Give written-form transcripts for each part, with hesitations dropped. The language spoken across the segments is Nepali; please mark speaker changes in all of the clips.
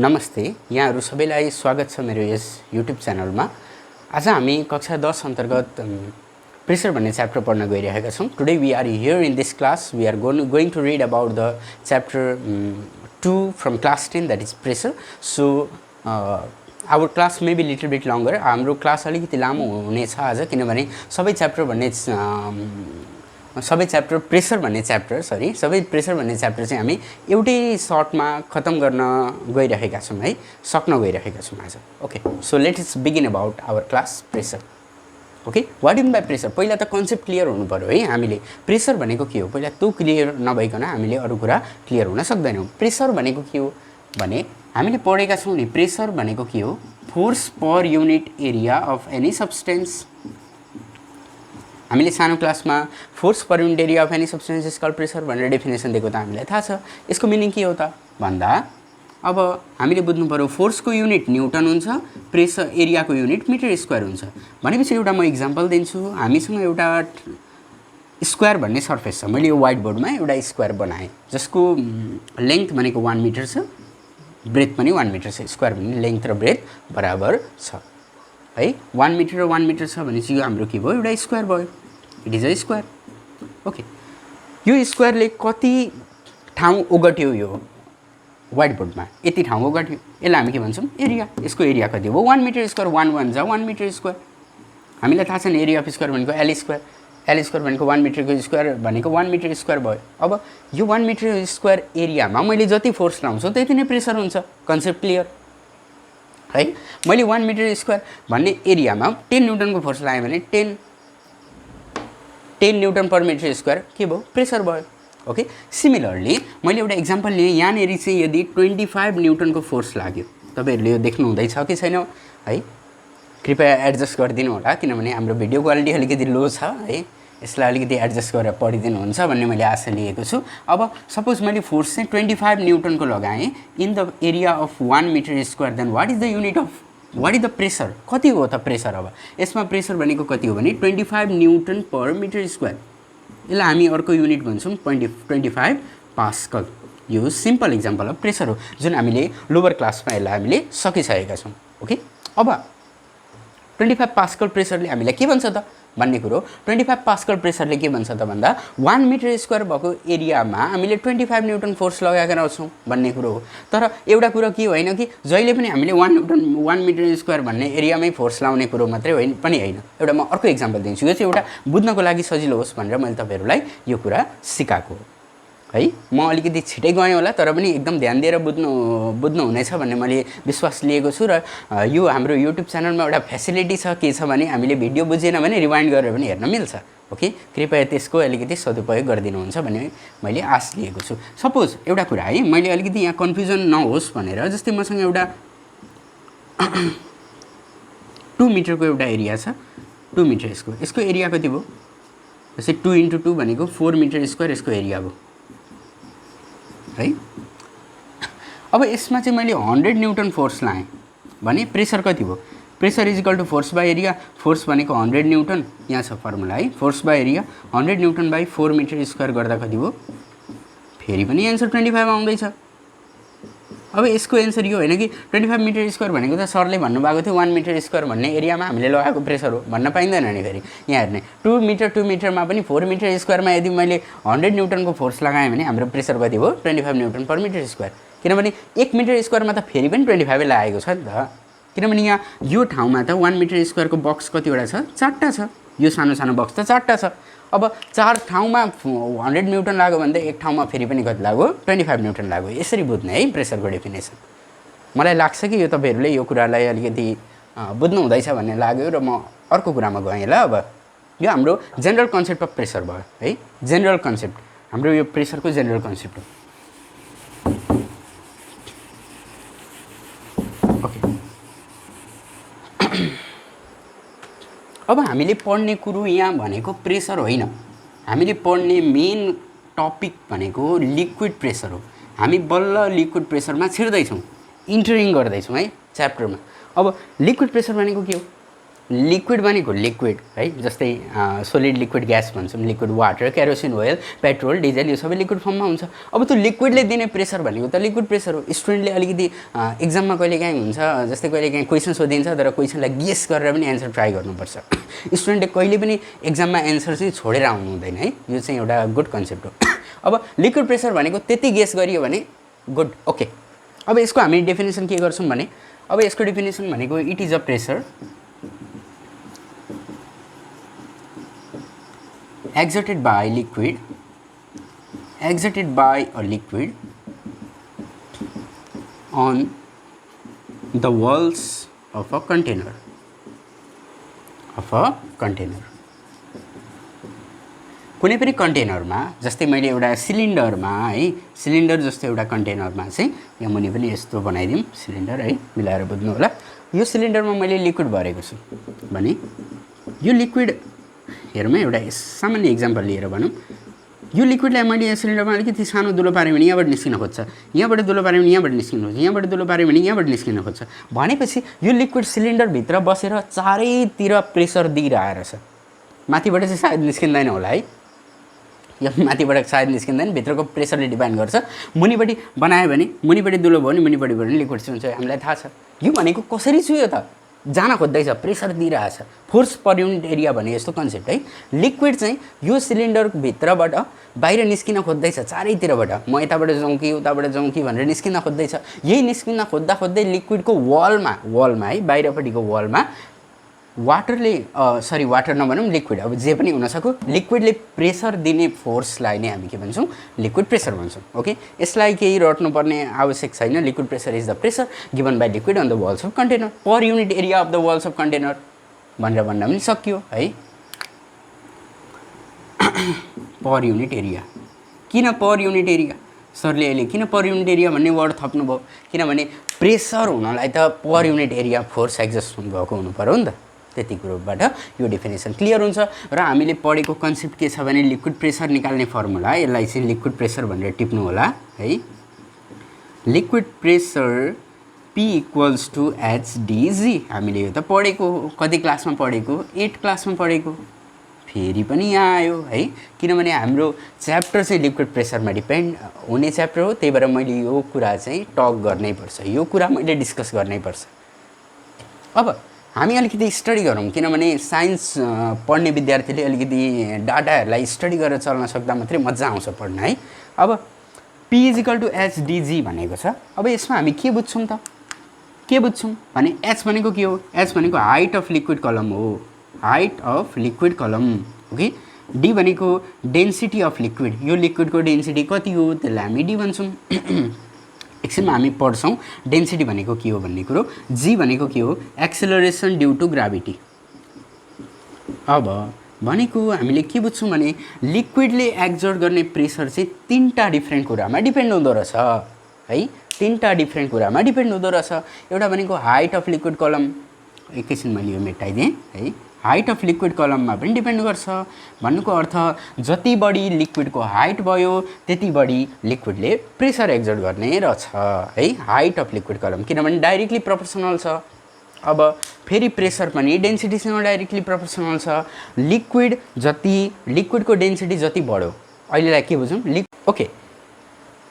Speaker 1: नमस्ते, यहाँहरू सबैलाई स्वागत छ मेरो यस युट्युब च्यानलमा। आज हामी कक्षा 10 अन्तर्गत प्रेसर भन्ने च्याप्टर पढ्न गइरहेका छौँ। Today we are here in this class we are going to read about the chapter 2 from class 10 that is pressure. So our class may be little bit longer. हाम्रो क्लास अलिकति लामो हुनेछ आज, किनभने सबै प्रेसर भन्ने च्याप्टर चाहिँ हामी एउटै सर्टमा खत्म गर्न गइरहेका छौँ है, सक्न गइरहेका छौँ आज। Okay, so let's begin about our class pressure. Okay, what is by pressure? पहिला त कन्सेप्ट क्लियर हुनु पर्यो है। हामीले प्रेसर भनेको के हो पहिला त्यो क्लियर नभइकन हामीले अरू कुरा क्लियर हुन सक्दैनौँ। प्रेसर भनेको के हो भने हामीले पढेका छौँ नि, प्रेसर भनेको के हो? Force per unit area of any substance. हामीले सानो क्लासमा force per unit area of any substance is called pressure भनेर डेफिनेसन दिएको त हामीलाई थाहा छ। यसको मिनिङ के हो त भन्दा अब हामीले बुझ्नु पर्यो फोर्सको युनिट न्युटन हुन्छ, प्रेसर एरियाको युनिट मिटर स्क्वायर हुन्छ। भनेपछि एउटा म इक्जाम्पल दिन्छु। हामीसँग एउटा स्क्वायर भन्ने सर्फेस छ। मैले यो व्हाइट बोर्डमा एउटा स्क्वायर बनाएँ जसको लेन्थ भनेको 1 मिटर छ, ब्रेथ पनि 1 मिटर छ। स्क्वायर भन्ने लेन्थ र ब्रेथ बराबर छ है। 1 मिटर र 1 मिटर छ भनेपछि यो हाम्रो के भयो? एउटा स्क्वायर भयो। It is a square. Okay, यो स्क्वायरले कति ठाउँ ओगट्यो? यो व्हाइट बोर्डमा यति ठाउँ ओगट्यो। यसलाई हामी के भन्छौँ? एरिया। यसको एरिया कति हो? 1 मिटर स्क्वायर। 1 1 जा 1 मिटर स्क्वायर। हामीलाई थाहा छ नि एरिया अफ स्क्वायर भनेको एल स्क्वायर। एल स्क्वायर भनेको 1 मिटरको स्क्वायर भनेको 1 मिटर स्क्वायर भयो। अब यो 1 मिटर स्क्वायर एरियामा मैले जति फोर्स लाउँछु त्यति नै प्रेसर हुन्छ। कन्सेप्ट क्लियर है। मैले 1 मिटर स्क्वायर भन्ने एरियामा 10 न्युटनको फोर्स लगाएँ भने 10 न्युटन पर मिटर स्क्वायर के भयो? प्रेसर भयो। ओके, सिमिलरली मैले एउटा इक्जाम्पल लिएँ। यहाँनिर चाहिँ यदि 25 न्युटनको फोर्स लाग्यो, तपाईँहरूले यो देख्नु हुँदैछ कि छैन है? कृपया एडजस्ट गरिदिनु होला, किनभने हाम्रो भिडियो क्वालिटी अलिकति लो छ है। यसलाई अलिकति एडजस्ट गरेर पढिदिनुहुन्छ भन्ने मैले आशा लिएको छु। अब सपोज मैले फोर्स चाहिँ 25 न्युटनको लगाएँ in the area of 1 metre square, then what is the unit of what is the pressure? कति हो त प्रेसर? अब यसमा प्रेसर भनेको कति हो भने 25 न्युटन पर मिटर स्क्वायर। यसलाई हामी अर्को युनिट भन्छौँ 25 पास्कल। यो सिम्पल इक्जाम्पल अफ प्रेसर हो जुन हामीले लोवर क्लासमा यसलाई हामीले सकिसकेका छौँ। ओके, अब 25 पास्कल प्रेसरले हामीलाई के भन्छ त भन्ने कुरो। 25 पास्कल प्रेसरले के भन्छ त भन्दा 1 मिटर स्क्वायर भएको एरियामा हामीले 25 न्युटन फोर्स लगाएर आउँछौँ भन्ने कुरो हो। तर एउटा कुरो के होइन कि जहिले पनि हामीले 1 मिटर स्क्वायर भन्ने एरियामै फोर्स लाउने कुरो मात्रै होइन पनि होइन। एउटा म अर्को इक्जाम्पल दिन्छु। यो चाहिँ एउटा बुझ्नको लागि सजिलो होस् भनेर मैले तपाईँहरूलाई यो कुरा सिकाएको हो है। म अलिकति छिटै गएँ होला, तर पनि एकदम ध्यान दिएर बुझ्नुहुनेछ भन्ने मैले विश्वास लिएको छु। र यो हाम्रो युट्युब च्यानलमा एउटा फेसिलिटी छ, के छ भने हामीले भिडियो बुझेन भने रिवाइन्ड गरेर पनि हेर्न मिल्छ। ओके, कृपया त्यसको अलिकति सदुपयोग गरिदिनुहुन्छ भन्ने मैले आश लिएको छु। सपोज एउटा कुरा है, मैले अलिकति यहाँ कन्फ्युजन नहोस् भनेर, जस्तै मसँग एउटा 2 मिटरको एउटा एरिया छ। 2 मिटर यसको एरिया कति भयो? जस्तै 2 × 2 भनेको 4 मिटर स्क्वायर यसको एरिया भयो है। अब यसमा चाहिँ मैले 100 न्युटन फोर्स लाएँ भने प्रेसर कति भयो? Pressure is equal to force by area. Force भनेको 100 न्युटन, यहाँ छ फर्मुला है। Force by area 100 newton by 4 metre square गर्दा कति भयो? फेरि पनि एन्सर 25 आउँदैछ। अब यसको एन्सर यो होइन कि 25 मिटर स्क्वायर भनेको त सरले भन्नुभएको थियो 1 मिटर स्क्वायर भन्ने एरियामा हामीले लगाएको प्रेसर हो भन्न पाइँदैन नि। फेरि यहाँ हेर्ने 2 मिटरमा पनि 4 मिटर स्क्वायरमा यदि मैले 100 न्युटनको फोर्स लगाएँ भने हाम्रो प्रेसर कति भयो? 25 न्युटन पर मिटर स्क्वायर। किनभने 1 मिटर स्क्वायरमा त फेरि पनि 25 लागेको छ नि त। किनभने यहाँ यो ठाउँमा त 1 मिटर स्क्वायरको बक्स कतिवटा छ? 4टा छ। यो सानो सानो बक्स त 4टा छ। अब 4 ठाउँमा 100 न्युटन लाग्यो भने त एक ठाउँमा फेरि पनि कति लाग्यो? 25 न्युटन लाग्यो। यसरी बुझ्ने है प्रेसरको डेफिनेसन। मलाई लाग्छ कि यो तपाईँहरूले यो कुरालाई अलिकति बुझ्नु हुँदैछ भन्ने लाग्यो र म अर्को कुरामा गएँ ल। अब यो हाम्रो जेनरल कन्सेप्ट अफ प्रेसर भयो है। जेनरल कन्सेप्ट हाम्रो यो प्रेसरको जेनरल कन्सेप्ट हो। ओके, अब हामीले पढ्ने कुरो यहाँ भनेको प्रेसर होइन। हामीले पढ्ने मेन टपिक भनेको लिक्विड प्रेसर हो। हामी बल्ल लिक्विड प्रेसरमा छिर्दैछौँ, इन्टरिङ गर्दैछौँ है च्याप्टरमा। अब लिक्विड प्रेसर भनेको के हो? लिक्विड भनेको लिक्विड है, जस्तै सोलिड लिक्विड ग्यास भन्छौँ, liquid water, kerosene oil, petrol, diesel, यो सबै लिक्विड फर्ममा हुन्छ। अब त्यो लिक्विडले दिने प्रेसर भनेको त लिक्विड प्रेसर हो। स्टुडेन्टले अलिकति एक्जाममा कहिलेकाहीँ हुन्छ, जस्तै कहिलेकाहीँ क्वेसन सोधिन्छ तर क्वेसनलाई गेस गरेर पनि एन्सर ट्राई गर्नुपर्छ। स्टुडेन्टले कहिले पनि एक्जाममा एन्सर चाहिँ छोडेर आउनु हुँदैन है, यो चाहिँ एउटा गुड कन्सेप्ट हो। अब लिक्विड प्रेसर भनेको त्यति गेस गरियो भने गुड, ओके। अब यसको हामी डेफिनेसन के गर्छौँ भने, अब यसको डेफिनेसन भनेको it is a pressure exerted by a liquid on the walls of a container कुनै पनि कन्टेनरमा, जस्तै मैले एउटा सिलिन्डरमा है, सिलिन्डर जस्तो एउटा कन्टेनरमा चाहिँ यहाँ मुनि पनि यस्तो बनाइदिउँ सिलिन्डर है, मिलाएर बुझ्नु होला। यो सिलिन्डरमा मैले लिक्विड भरेको छु भने यो लिक्विड हेरौँ है, एउटा सामान्य इक्जाम्पल लिएर भनौँ, यो लिक्विडलाई मैले यहाँ सिलिन्डरमा अलिकति सानो दुलो पाऱ्यो भने यहाँबाट निस्किन खोज्छ, यहाँबाट दुलो पाऱ्यो भने यहाँबाट निस्किन खोज्छ, यहाँबाट दुलो पाऱ्यो भने यहाँबाट निस्किन खोज्छ। भनेपछि यो लिक्विड सिलिन्डरभित्र बसेर चारैतिर प्रेसर दिइरहेको छ। माथिबाट चाहिँ सायद निस्किँदैन होला है, यो माथिबाट सायद निस्किँदैन, भित्रको प्रेसरले डिपेन्ड गर्छ। मुनिपट्टि बनायो भने, मुनिपट्टि दुलो भयो भने मुनिपट्टि भने लिक्विड हुन्छ, हामीलाई थाहा छ। यो भनेको कसरी चुयो त, जान खोज्दैछ, प्रेसर दिइरहेछ, फोर्स पर युनिट एरिया भने यस्तो कन्सेप्ट है। लिक्विड चाहिँ यो सिलिन्डरभित्रबाट बाहिर निस्किन खोज्दैछ चारैतिरबाट, म यताबाट जाउँ कि उताबाट जाउँ कि भनेर निस्किन खोज्दैछ। यही निस्किन खोज्दा खोज्दै लिक्विडको वालमा है, बाहिरपट्टिको वालमा वाटर नभनौँ, लिक्विड, अब जे पनि हुनसक्यो, लिक्विडले प्रेसर दिने फोर्सलाई नै हामी के भन्छौँ, लिक्विड प्रेसर भन्छौँ। ओके, यसलाई केही रट्नुपर्ने आवश्यक छैन। Liquid pressure is the pressure given by liquid on the walls of container per unit area of the walls of container भनेर भन्न पनि सकियो है। पर युनिट एरिया, किन पर युनिट एरिया? सरले अहिले किन पर युनिट एरिया भन्ने वर्ड थप्नुभयो? किनभने प्रेसर हुनलाई त पर युनिट एरिया फोर्स एक्जस्ट हुनुभएको हुनु पऱ्यो नि त। त्यति कुरोबाट यो डेफिनेसन क्लियर हुन्छ। र हामीले पढेको कन्सेप्ट के छ भने लिक्विड प्रेसर निकाल्ने फर्मुला, यसलाई चाहिँ लिक्विड प्रेसर भनेर टिप्नु होला है। Liquid pressure P equals to HdG। हामीले यो त पढेको, कति क्लासमा पढेको? 8 क्लासमा पढेको। फेरि पनि यहाँ आयो है, किनभने हाम्रो च्याप्टर चाहिँ लिक्विड प्रेसरमा डिपेन्ड हुने च्याप्टर हो, त्यही भएर मैले यो कुरा चाहिँ टक गर्नै पर्छ, यो कुरा मैले डिस्कस गर्नै पर्छ। अब हामी अलिकति स्टडी गरौँ, किनभने साइन्स पढ्ने विद्यार्थीले अलिकति डाटाहरूलाई स्टडी गरेर चल्न सक्दा मात्रै मजा आउँछ पढ्न है। अब P इजिकल टु HdG भनेको छ। अब यसमा हामी के बुझ्छौँ त, के बुझ्छौँ भने H भनेको के हो? H भनेको हाइट अफ लिक्विड कलम हो, हाइट अफ लिक्विड कलम। ओके, D भनेको डेन्सिटी अफ लिक्विड, यो लिक्विडको डेन्सिटी कति हो त्यसलाई हामी D भन्छौँ। एकछिनमा हामी पढ्छौँ डेन्सिटी भनेको के हो भन्ने कुरो। G भनेको के हो? Acceleration due to gravity. अब भनेको हामीले के बुझ्छौँ भने लिक्विडले एक्जर्ट गर्ने प्रेसर चाहिँ 3टा डिफ्रेन्ट कुरामा डिपेन्ड हुँदो रहेछ है, 3टा डिफ्रेन्ट कुरामा डिपेन्ड हुँदो रहेछ। एउटा भनेको हाइट अफ लिक्विड कलम, एकैछिन मैले यो मेटाइदिएँ है, हाइट अफ लिक्विड कलममा पनि डिपेन्ड गर्छ। भन्नुको अर्थ जति बढी लिक्विडको हाइट भयो त्यति बढी लिक्विडले प्रेसर एक्जर्ट गर्ने रहेछ है, हाइट अफ लिक्विड कलम, किनभने डाइरेक्टली प्रोपोर्सनल छ। अब फेरि प्रेसर पनि डेन्सिटीसँग डाइरेक्टली प्रोपोर्सनल छ। लिक्विडको डेन्सिटी जति बढ्यो, अहिलेलाई के बुझौँ, okay,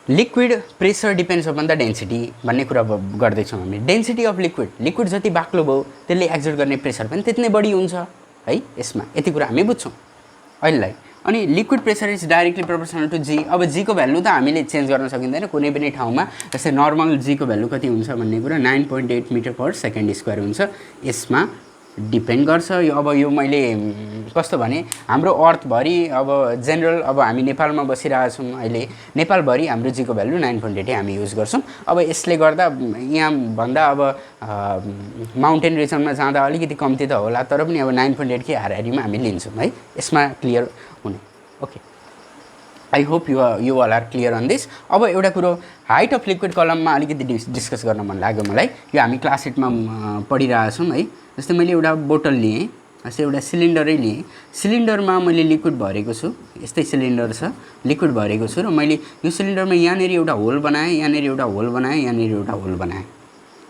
Speaker 1: liquid pressure depends upon the density भन्ने कुरा गर्दैछौँ हामी। डेन्सिटी अफ लिक्विड जति बाक्लो भयो त्यसले एक्जर्ट गर्ने प्रेसर पनि त्यति नै बढी हुन्छ है। यसमा यति कुरा हामी बुझ्छौँ अहिलेलाई। अनि liquid pressure is directly proportional to G। अब G को भ्यालु त हामीले चेन्ज गर्न सकिँदैन कुनै पनि ठाउँमा। जस्तै नर्मल G को भ्यालु कति हुन्छ भन्ने कुरा 9.8 मिटर पर सेकेन्ड स्क्वायर हुन्छ। यसमा डिपेन्ड गर्छ। अब यो मैले कस्तो भने हाम्रो अर्थभरि अब जेनरल, अब हामी नेपालमा बसिरहेछौँ अहिले, नेपालभरि हाम्रो G को भ्यालु 9.8 हामी युज गर्छौँ। अब यसले गर्दा यहाँ भन्दा अब माउन्टेन रिजनमा जाँदा अलिकति कम्ती त होला, तर पनि अब 9.8 के हाराहारीमा हामी लिन्छौँ है। यसमा क्लियर हुने, okay. I hope you all are clear on this. अब एउटा कुरो हाइट अफ लिक्विड कलममा अलिकति डिस्कस गर्न मन लाग्यो मलाई। यो हामी क्लास 8मा पढिरहेछौँ है। जस्तै मैले एउटा बोतल लिएँ, जस्तै एउटा सिलिन्डरै लिएँ, सिलिन्डरमा मैले लिक्विड भरेको छु, यस्तै सिलिन्डर छ, लिक्विड भरेको छु र मैले यो सिलिन्डरमा यहाँनिर एउटा होल बनाएँ, यहाँनिर एउटा होल बनाएँ, यहाँनिर एउटा होल बनाएँ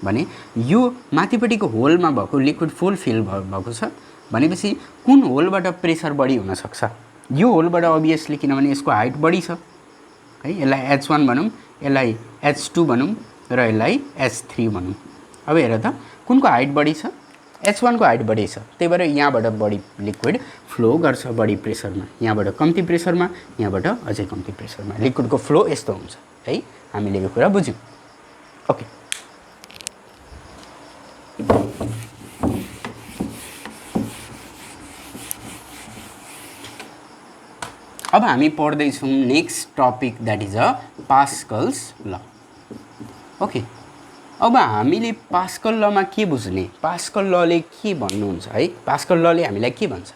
Speaker 1: भने यो माथिपट्टिको होलमा भएको लिक्विड फुल फिल भएको छ भनेपछि कुन होलबाट प्रेसर बढी हुनसक्छ? यो होलबाट अभियसली, किनभने यसको हाइट बढी छ है। यसलाई H1 भनौँ, यसलाई H2 भनौँ र यसलाई H3 भनौँ। अब हेर त कुनको हाइट बढी छ? H1 को हाइट बढी छ, त्यही भएर यहाँबाट बढी लिक्विड फ्लो गर्छ बढी प्रेसरमा। यहाँबाट कम्ती प्रेसरमा, यहाँबाट अझै कम्ती प्रेसरमा लिक्विडको फ्लो यस्तो हुन्छ है। हामीले यो कुरा बुझ्यौँ। ओके, अब हामी पढ्दैछौँ next topic, that is a Pascal's law. Okay, अब हामीले पास्कल लमा के बुझ्ने? पास्कल लले के भन्नुहुन्छ है? पास्कल लले हामीलाई के भन्छ?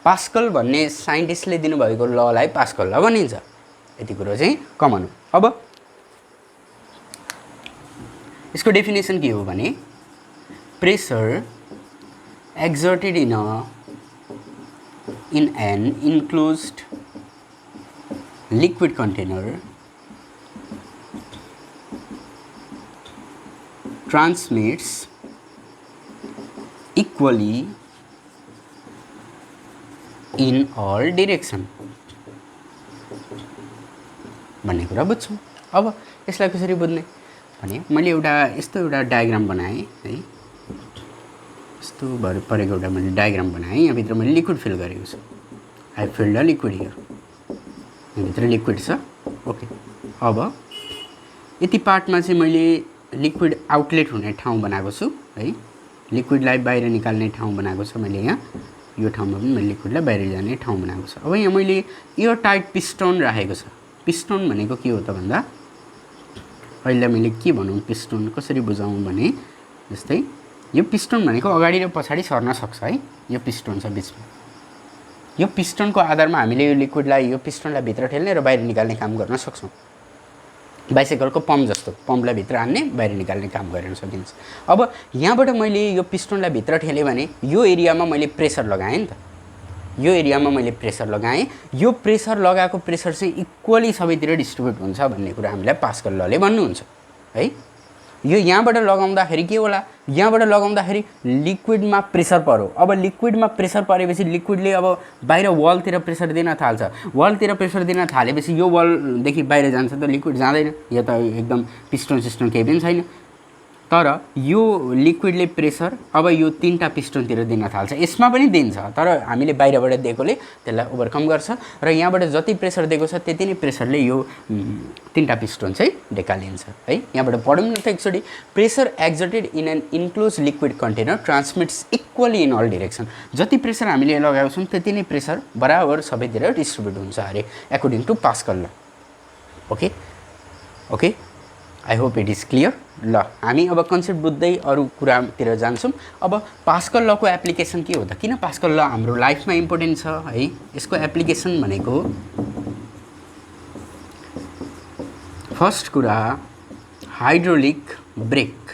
Speaker 1: पास्कल भन्ने साइन्टिस्टले दिनुभएको ललाई पास्कल ल भनिन्छ। यति कुरो चाहिँ कमन हो। अब यसको डेफिनेसन के हो भने pressure exerted in an enclosed liquid container transmits equally in all direction भन्ने कुरा बुझ्छौँ। अब यसलाई कसरी बुझ्ने भने मैले यस्तो एउटा डायग्राम बनाएँ है। यस्तो परेको एउटा मैले डायग्राम बनाएँ। यहाँभित्र मैले लिक्विड फिल गरेको छु। I filled a liquid here. यहाँभित्र लिक्विड छ। ओके, अब यति पार्टमा चाहिँ मैले लिक्विड आउटलेट हुने ठाउँ बनाएको छु है। लिक्विडलाई बाहिर निकाल्ने ठाउँ बनाएको छ मैले यहाँ। यो ठाउँमा पनि मैले लिक्विडलाई बाहिर जाने ठाउँ बनाएको छ। अब यहाँ मैले एयर टाइट पिस्टन राखेको छ। पिस्टन भनेको के हो त भन्दा अहिले मैले के भनौँ, पिस्टन कसरी बुझाउँ भने जस्तै यो पिस्टन भनेको अगाडि र पछाडि सर्न सक्छ है। यो पिस्टन छ बिचमा। यो पिस्टनको आधारमा हामीले यो लिक्विडलाई यो पिस्टनलाई भित्र ठेल्ने र बाहिर निकाल्ने काम गर्न सक्छौँ। बाइसाइकलको पम्प जस्तो पम्पलाई भित्र हान्ने बाहिर निकाल्ने काम गर्न सकिन्छ। अब यहाँबाट मैले यो पिस्टनलाई भित्र ठेलेँ भने यो एरियामा मैले प्रेसर लगाएँ नि त। यो एरियामा मैले प्रेसर लगाएँ। यो प्रेसर लगाएको प्रेसर चाहिँ इक्वली सबैतिर डिस्ट्रिब्युट हुन्छ भन्ने कुरा हामीलाई पास्कल लले भन्नुहुन्छ है। यो यहाँबाट लगाउँदाखेरि के होला? यहाँबाट लगाउँदाखेरि लिक्विडमा प्रेसर पर्यो। अब लिक्विडमा प्रेसर परेपछि लिक्विडले अब बाहिर वालतिर प्रेसर दिन थाल्छ। वालतिर प्रेसर दिन थालेपछि यो वालदेखि बाहिर जान्छ त लिक्विड जाँदैन। यो त एकदम पिस्टन सिस्टम केही पनि छैन। तर यो लिक्विडले प्रेसर अब यो तीनटा पिस्टनतिर दिन थाल्छ। यसमा पनि दिन्छ, तर हामीले बाहिरबाट दिएकोले त्यसलाई ओभरकम गर्छ र यहाँबाट जति प्रेसर दिएको छ त्यति नै प्रेसरले यो तीनटा पिस्टन चाहिँ ढेकालिन्छ है। यहाँबाट पढौँ न त एकचोटि। Pressure exerted in an enclose liquid container transmits equally in all direction. जति प्रेसर हामीले लगाएको छौँ त्यति नै प्रेसर बराबर सबैतिर डिस्ट्रिब्युट हुन्छ अरे एकोर्डिङ टु पास्कल ल। Okay okay, I hope it is clear. ल, हामी अब कन्सेप्ट बुझ्दै अरू कुरातिर जान्छौँ। अब पास्कल लको एप्लिकेसन के हो त? किन पास्कल ल हाम्रो लाइफमा इम्पोर्टेन्ट छ है? यसको एप्लिकेसन भनेको फर्स्ट कुरा हाइड्रोलिक ब्रेक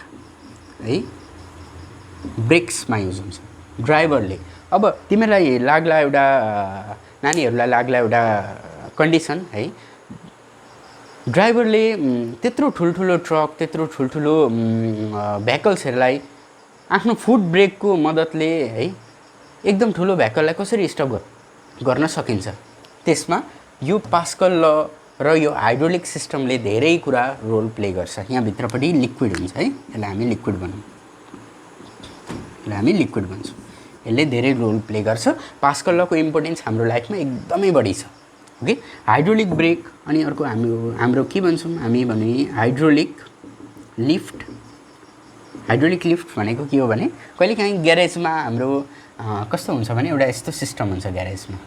Speaker 1: है। ब्रेक्समा युज हुन्छ ड्राइभरले। अब तिमीलाई लाग्ला एउटा नानीहरूलाई लाग्ला एउटा कन्डिसन है। ड्राइभरले त्यत्रो ठुल्ठुलो ट्रक, त्यत्रो ठुल्ठुलो भेहिकल्सहरूलाई आफ्नो फुट ब्रेकको मद्दतले है एकदम ठुलो भेहिकललाई कसरी स्टप गर्न सकिन्छ? त्यसमा यो पास्कल ल र यो हाइड्रोलिक सिस्टमले धेरै कुरा रोल प्ले गर्छ। यहाँभित्रपट्टि लिक्विड हुन्छ है। यसलाई हामी लिक्विड भन्छौँ। यसले धेरै रोल प्ले गर्छ। पास्कल लको इम्पोर्टेन्स हाम्रो लाइफमा एकदमै बढी छ। ओके, हाइड्रोलिक ब्रेक अनि अर्को हाम्रो के भन्छौँ हामी भने हाइड्रोलिक लिफ्ट। हाइड्रोलिक लिफ्ट भनेको के हो भने कहिलेकाहीँ ग्यारेजमा हाम्रो कस्तो हुन्छ भने एउटा यस्तो सिस्टम हुन्छ ग्यारेजमा।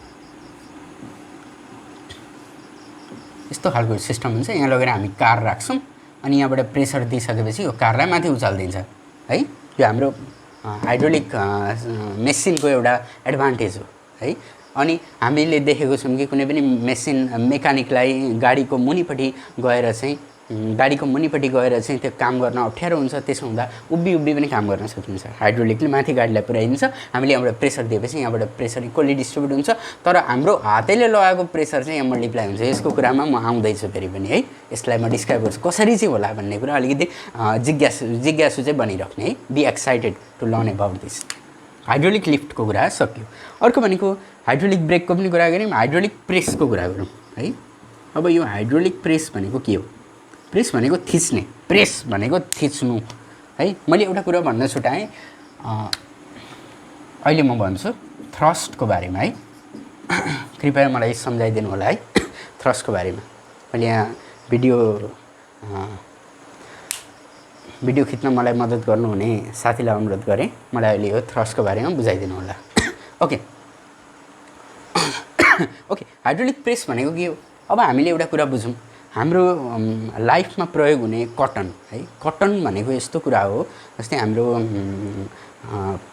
Speaker 1: यस्तो खालको सिस्टम हुन्छ। यहाँ लगेर हामी कार राख्छौँ अनि यहाँबाट प्रेसर दिइसकेपछि यो कारलाई माथि उचालिदिन्छ है। यो हाम्रो हाइड्रोलिक मेसिनको एउटा एडभान्टेज हो है। अनि हामीले देखेको छौँ कि कुनै पनि मेसिन मेकानिकलाई गाडीको मुनिपट्टि गएर चाहिँ गाडीको मुनिपट्टि गएर चाहिँ त्यो काम गर्न अप्ठ्यारो हुन्छ, त्यसो हुँदा उभि पनि काम गर्न सकिन्छ। हाइड्रोलिकले माथि गाडीलाई पुर्याइदिन्छ, हामीले यहाँबाट प्रेसर दिएपछि यहाँबाट प्रेसर इक्वली डिस्ट्रिब्युट हुन्छ, तर हाम्रो हातैले लगाएको प्रेसर चाहिँ यहाँ मल्टिप्लाई हुन्छ। यसको कुरामा म आउँदैछु फेरि पनि है, यसलाई म डिस्क्राइब गर्छु कसरी चाहिँ होला भन्ने कुरा अलिकति जिज्ञासु चाहिँ बनिराख्ने है। Be excited to learn about this. Hydraulic लिफ्टको कुरा सक्यो। अर्को भनेको हाइड्रोलिक ब्रेकको पनि कुरा गऱ्यौँ, हाइड्रोलिक प्रेसको कुरा गरौँ है। अब यो हाइड्रोलिक प्रेस भनेको के हो? प्रेस भनेको थिच्ने, प्रेस भनेको थिच्नु है। मैले एउटा कुरा भन्न छुटाएँ, अहिले म भन्छु थ्रस्टको बारेमा है। कृपया मलाई सम्झाइदिनु होला है थ्रस्टको बारेमा। मैले यहाँ भिडियो खिच्न मलाई मद्दत गर्नुहुने साथीलाई अनुरोध गरेँ, मलाई अहिले यो थ्रस्टको बारेमा बुझाइदिनु होला। ओके ओके, हाइड्रोलिक प्रेस भनेको के हो? अब हामीले एउटा कुरा बुझौँ, हाम्रो लाइफमा प्रयोग हुने कटन है। कटन भनेको यस्तो कुरा हो जस्तै हाम्रो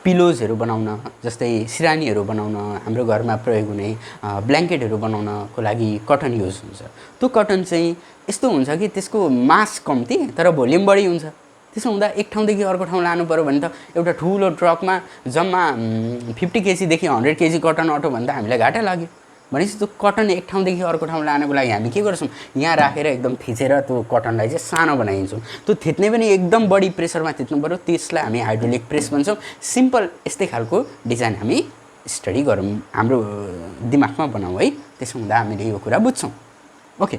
Speaker 1: पिलोजहरू बनाउन, जस्तै सिरानीहरू बनाउन, हाम्रो घरमा प्रयोग हुने ब्ल्याङ्केटहरू बनाउनको लागि कटन युज हुन्छ। त्यो कटन चाहिँ यस्तो हुन्छ कि त्यसको मास कम्ती तर भोल्युम बढी हुन्छ। त्यसो हुँदा एक ठाउँदेखि अर्को ठाउँ लानु पऱ्यो भने त एउटा ठुलो ट्रकमा जम्मा 50 केजीदेखि 100 केजी कटन अटो भन्दा हामीलाई घाटा लाग्यो। भनेपछि त्यो कटन एक ठाउँदेखि अर्को ठाउँ लानको लागि हामी के गर्छौँ, यहाँ राखेर एकदम थिचेर त्यो कटनलाई चाहिँ सानो बनाइदिन्छौँ। त्यो थिच्ने पनि एकदम बढी प्रेसरमा थिच्नु पऱ्यो, त्यसलाई हामी हाइड्रोलिक प्रेस भन्छौँ। सिम्पल यस्तै खालको डिजाइन हामी स्टडी गरौँ, हाम्रो दिमागमा बनाऊँ है। त्यसो हुँदा हामीले यो कुरा बुझ्छौँ। Okay,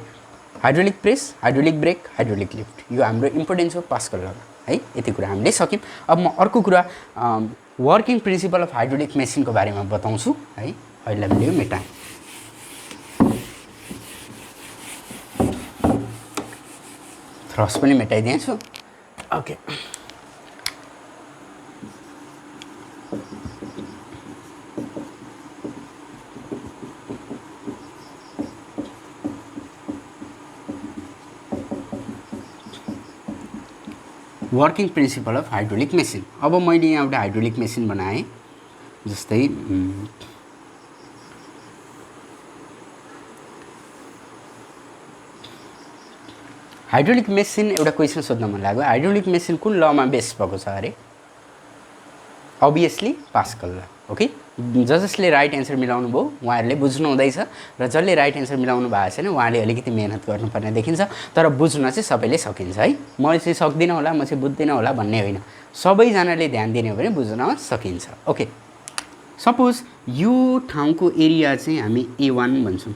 Speaker 1: hydraulic press, hydraulic brake, hydraulic lift, यो हाम्रो इम्पोर्टेन्स हो पासकल लमा है। यति कुरा हामीले सक्यौँ। अब म अर्को कुरा वर्किङ प्रिन्सिपल अफ हाइड्रोलिक मेसिनको बारेमा बताउँछु है। अहिले मैले यो मेटाएँ। थ्रस पनि मेटाइदिन्छु। Okay, working principle of hydraulic machine. अब मैले यहाँ एउटा हाइड्रोलिक मेसिन बनाएँ, जस्तै हाइड्रोलिक मेसिन एउटा क्वेसन सोध्न मन लाग्यो, हाइड्रोलिक मेसिन कुन लमा बेस भएको छ अरे? अभियसली पास्कल ल। ओके, जसले राइट एन्सर मिलाउनु भयो उहाँहरूले बुझ्नु हुँदैछ, र जसले राइट एन्सर मिलाउनु भएको छैन उहाँले अलिकति मेहनत गर्नुपर्ने देखिन्छ, तर बुझ्न चाहिँ सबैले सकिन्छ है। म चाहिँ सक्दिनँ होला, म चाहिँ बुझ्दिनँ होला भन्ने होइन, सबैजनाले ध्यान दिने हो भने बुझ्न सकिन्छ। ओके, सपोज यो ठाउँको एरिया चाहिँ हामी A1 भन्छौँ,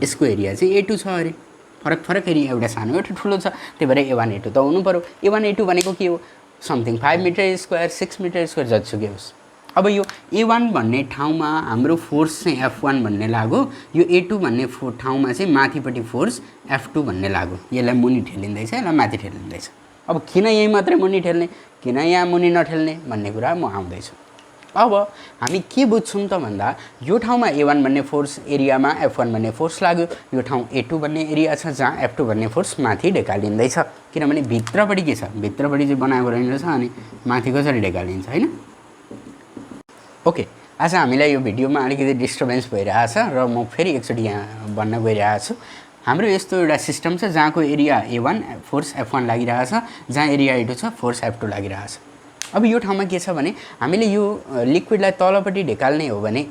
Speaker 1: यसको एरिया चाहिँ A2 छ अरे। फरक एरिया, एउटा सानो एउटा ठुलो छ, त्यही भएर A1 A2 त हुनु पऱ्यो। A1 A2 भनेको के हो? Something 5 metre square 6 metre square जतिसुकै होस्। अब यो A1 भन्ने ठाउँमा हाम्रो फोर्स चाहिँ F1 भन्ने लाग्यो, यो A2 भन्ने ठाउँमा चाहिँ माथिपट्टि फोर्स F2 भन्ने लाग्यो। यसलाई मुनि ठेलिँदैछ, यसलाई माथि ठेलिँदैछ। अब किन यहीँ मात्रै मुनि ठेल्ने, किन यहाँ मुनि नठेल्ने भन्ने कुरा म आउँदैछु। अब हामी के बुझ्छौँ त भन्दा, यो ठाउँमा A1 भन्ने फोर्स एरियामा F1 भन्ने फोर्स लाग्यो, यो ठाउँ A2 भन्ने एरिया छ जहाँ F2 भन्ने फोर्स माथि ढेकालिँदैछ। किनभने भित्रपट्टि के छ, भित्रपट्टि चाहिँ बनाएको रहेछ, अनि माथि कसरी ढेकालिन्छ होइन। ओके, आज हामीलाई यो भिडियोमा अलिकति डिस्टर्बेन्स भइरहेछ र म फेरि एकचोटि यहाँ भन्न गइरहेको छु। हाम्रो यस्तो एउटा सिस्टम छ जहाँको एरिया A1 फोर्स F1 लागिरहेछ, जहाँ एरिया A2 छ फोर्स F2 लागिरहेछ। अब यो ठाउँमा के छ भने, हामीले यो लिक्विडलाई तलपट्टि ढेकाल्ने हो भने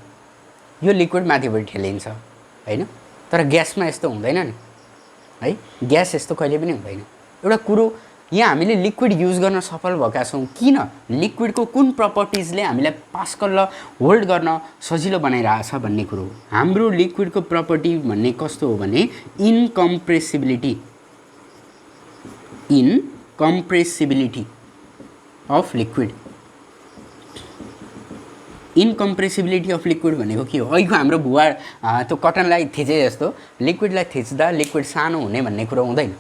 Speaker 1: यो लिक्विड माथिपट्टि ठेलिन्छ होइन, तर ग्यासमा यस्तो हुँदैन नि है। ग्यास यस्तो कहिले पनि हुँदैन। एउटा कुरो यहाँ हामीले लिक्विड युज गर्न सफल भएका छौँ किन? लिक्विडको कुन प्रपर्टिजले हामीलाई पास्कल ल होल्ड गर्न सजिलो बनाइरहेछ भन्ने कुरो हो। हाम्रो लिक्विडको प्रपर्टी भन्ने कस्तो हो भने इनकम्प्रेसिबिलिटी अफ लिक्विड। इनकम्प्रेसिबिलिटी अफ लिक्विड भनेको के हो? अहिलेको हाम्रो भुवा त्यो कटनलाई थिचे जस्तो लिक्विडलाई थिच्दा लिक्विड सानो हुने भन्ने कुरो हुँदैन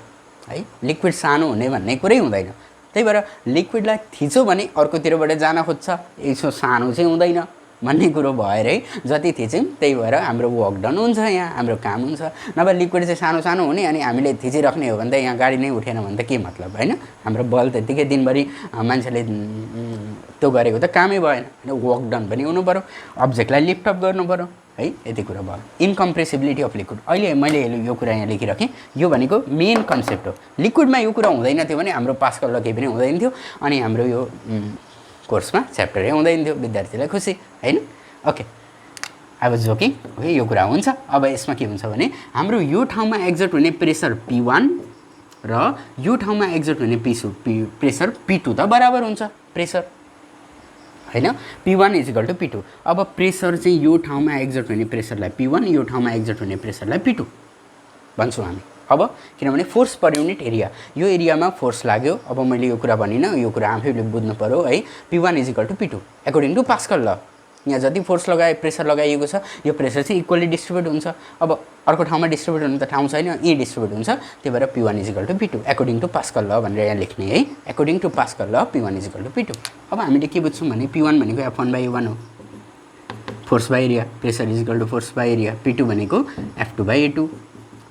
Speaker 1: है। लिक्विड सानो हुने भन्ने कुरै हुँदैन। त्यही भएर लिक्विडलाई थिच्यो भने अर्कोतिरबाट जान खोज्छ, यसो सानो चाहिँ हुँदैन भन्ने कुरो भएर है जति थिच्यौँ त्यही भएर हाम्रो वर्क डन हुन्छ, यहाँ हाम्रो काम हुन्छ। नभए लिक्विड चाहिँ सानो सानो हुने अनि हामीले थिचिराख्ने हो भने त यहाँ गाडी नै उठेन भने त के मतलब होइन। हाम्रो बल त्यत्तिकै दिनभरि मान्छेले त्यो गरेको त कामै भएन, वर्क डन पनि हुनु पऱ्यो, अब्जेक्टलाई लिफ्टअप गर्नु पऱ्यो है, यति कुरा भयो। इन्कम्प्रेसिबिलिटी अफ लिक्विड, अहिले मैले यो कुरा यहाँ लेखिराखेँ, यो भनेको मेन कन्सेप्ट हो। लिक्विडमा यो कुरा हुँदैन थियो भने हाम्रो पासकल ल केही पनि हुँदैन थियो अनि हाम्रो यो कोर्समा च्याप्टरै हुँदैन थियो, विद्यार्थीलाई खुसी होइन। Okay, I was joking. Okay, यो कुरा हुन्छ। अब यसमा के हुन्छ भने हाम्रो यो ठाउँमा एक्जर्ट हुने प्रेसर P1 र यो ठाउँमा एक्जर्ट हुने प्रेसर P2 त बराबर हुन्छ प्रेसर होइन, P1 = P2। अब प्रेसर चाहिँ यो ठाउँमा एक्जर्ट हुने प्रेसरलाई P1, यो ठाउँमा एक्जर्ट हुने प्रेसरलाई P2 भन्छौँ हामी। अब किनभने फोर्स पर युनिट एरिया, यो एरियामा फोर्स लाग्यो। अब मैले यो कुरा भनिनँ, यो कुरा आफैले बुझ्नु पऱ्यो है। P1 = P2 according to pascal ल। यहाँ जति फोर्स प्रेसर लगाइएको छ यो प्रेसर चाहिँ इक्वली डिस्ट्रिब्युट हुन्छ। अब अर्को ठाउँमा डिस्ट्रिब्युट हुनु त ठाउँ छैन, यहीँ डिस्ट्रिब्युट हुन्छ, त्यही भएर P1 = P2 according to pascal ल भनेर यहाँ लेख्ने है। अकर्डिङ टु पास्कल ल P1 = P2। अब हामीले के बुझ्छौँ भने P1 भनेको F1/A1 हो, force by area, pressure = force by area. P2 भनेको F2/A2,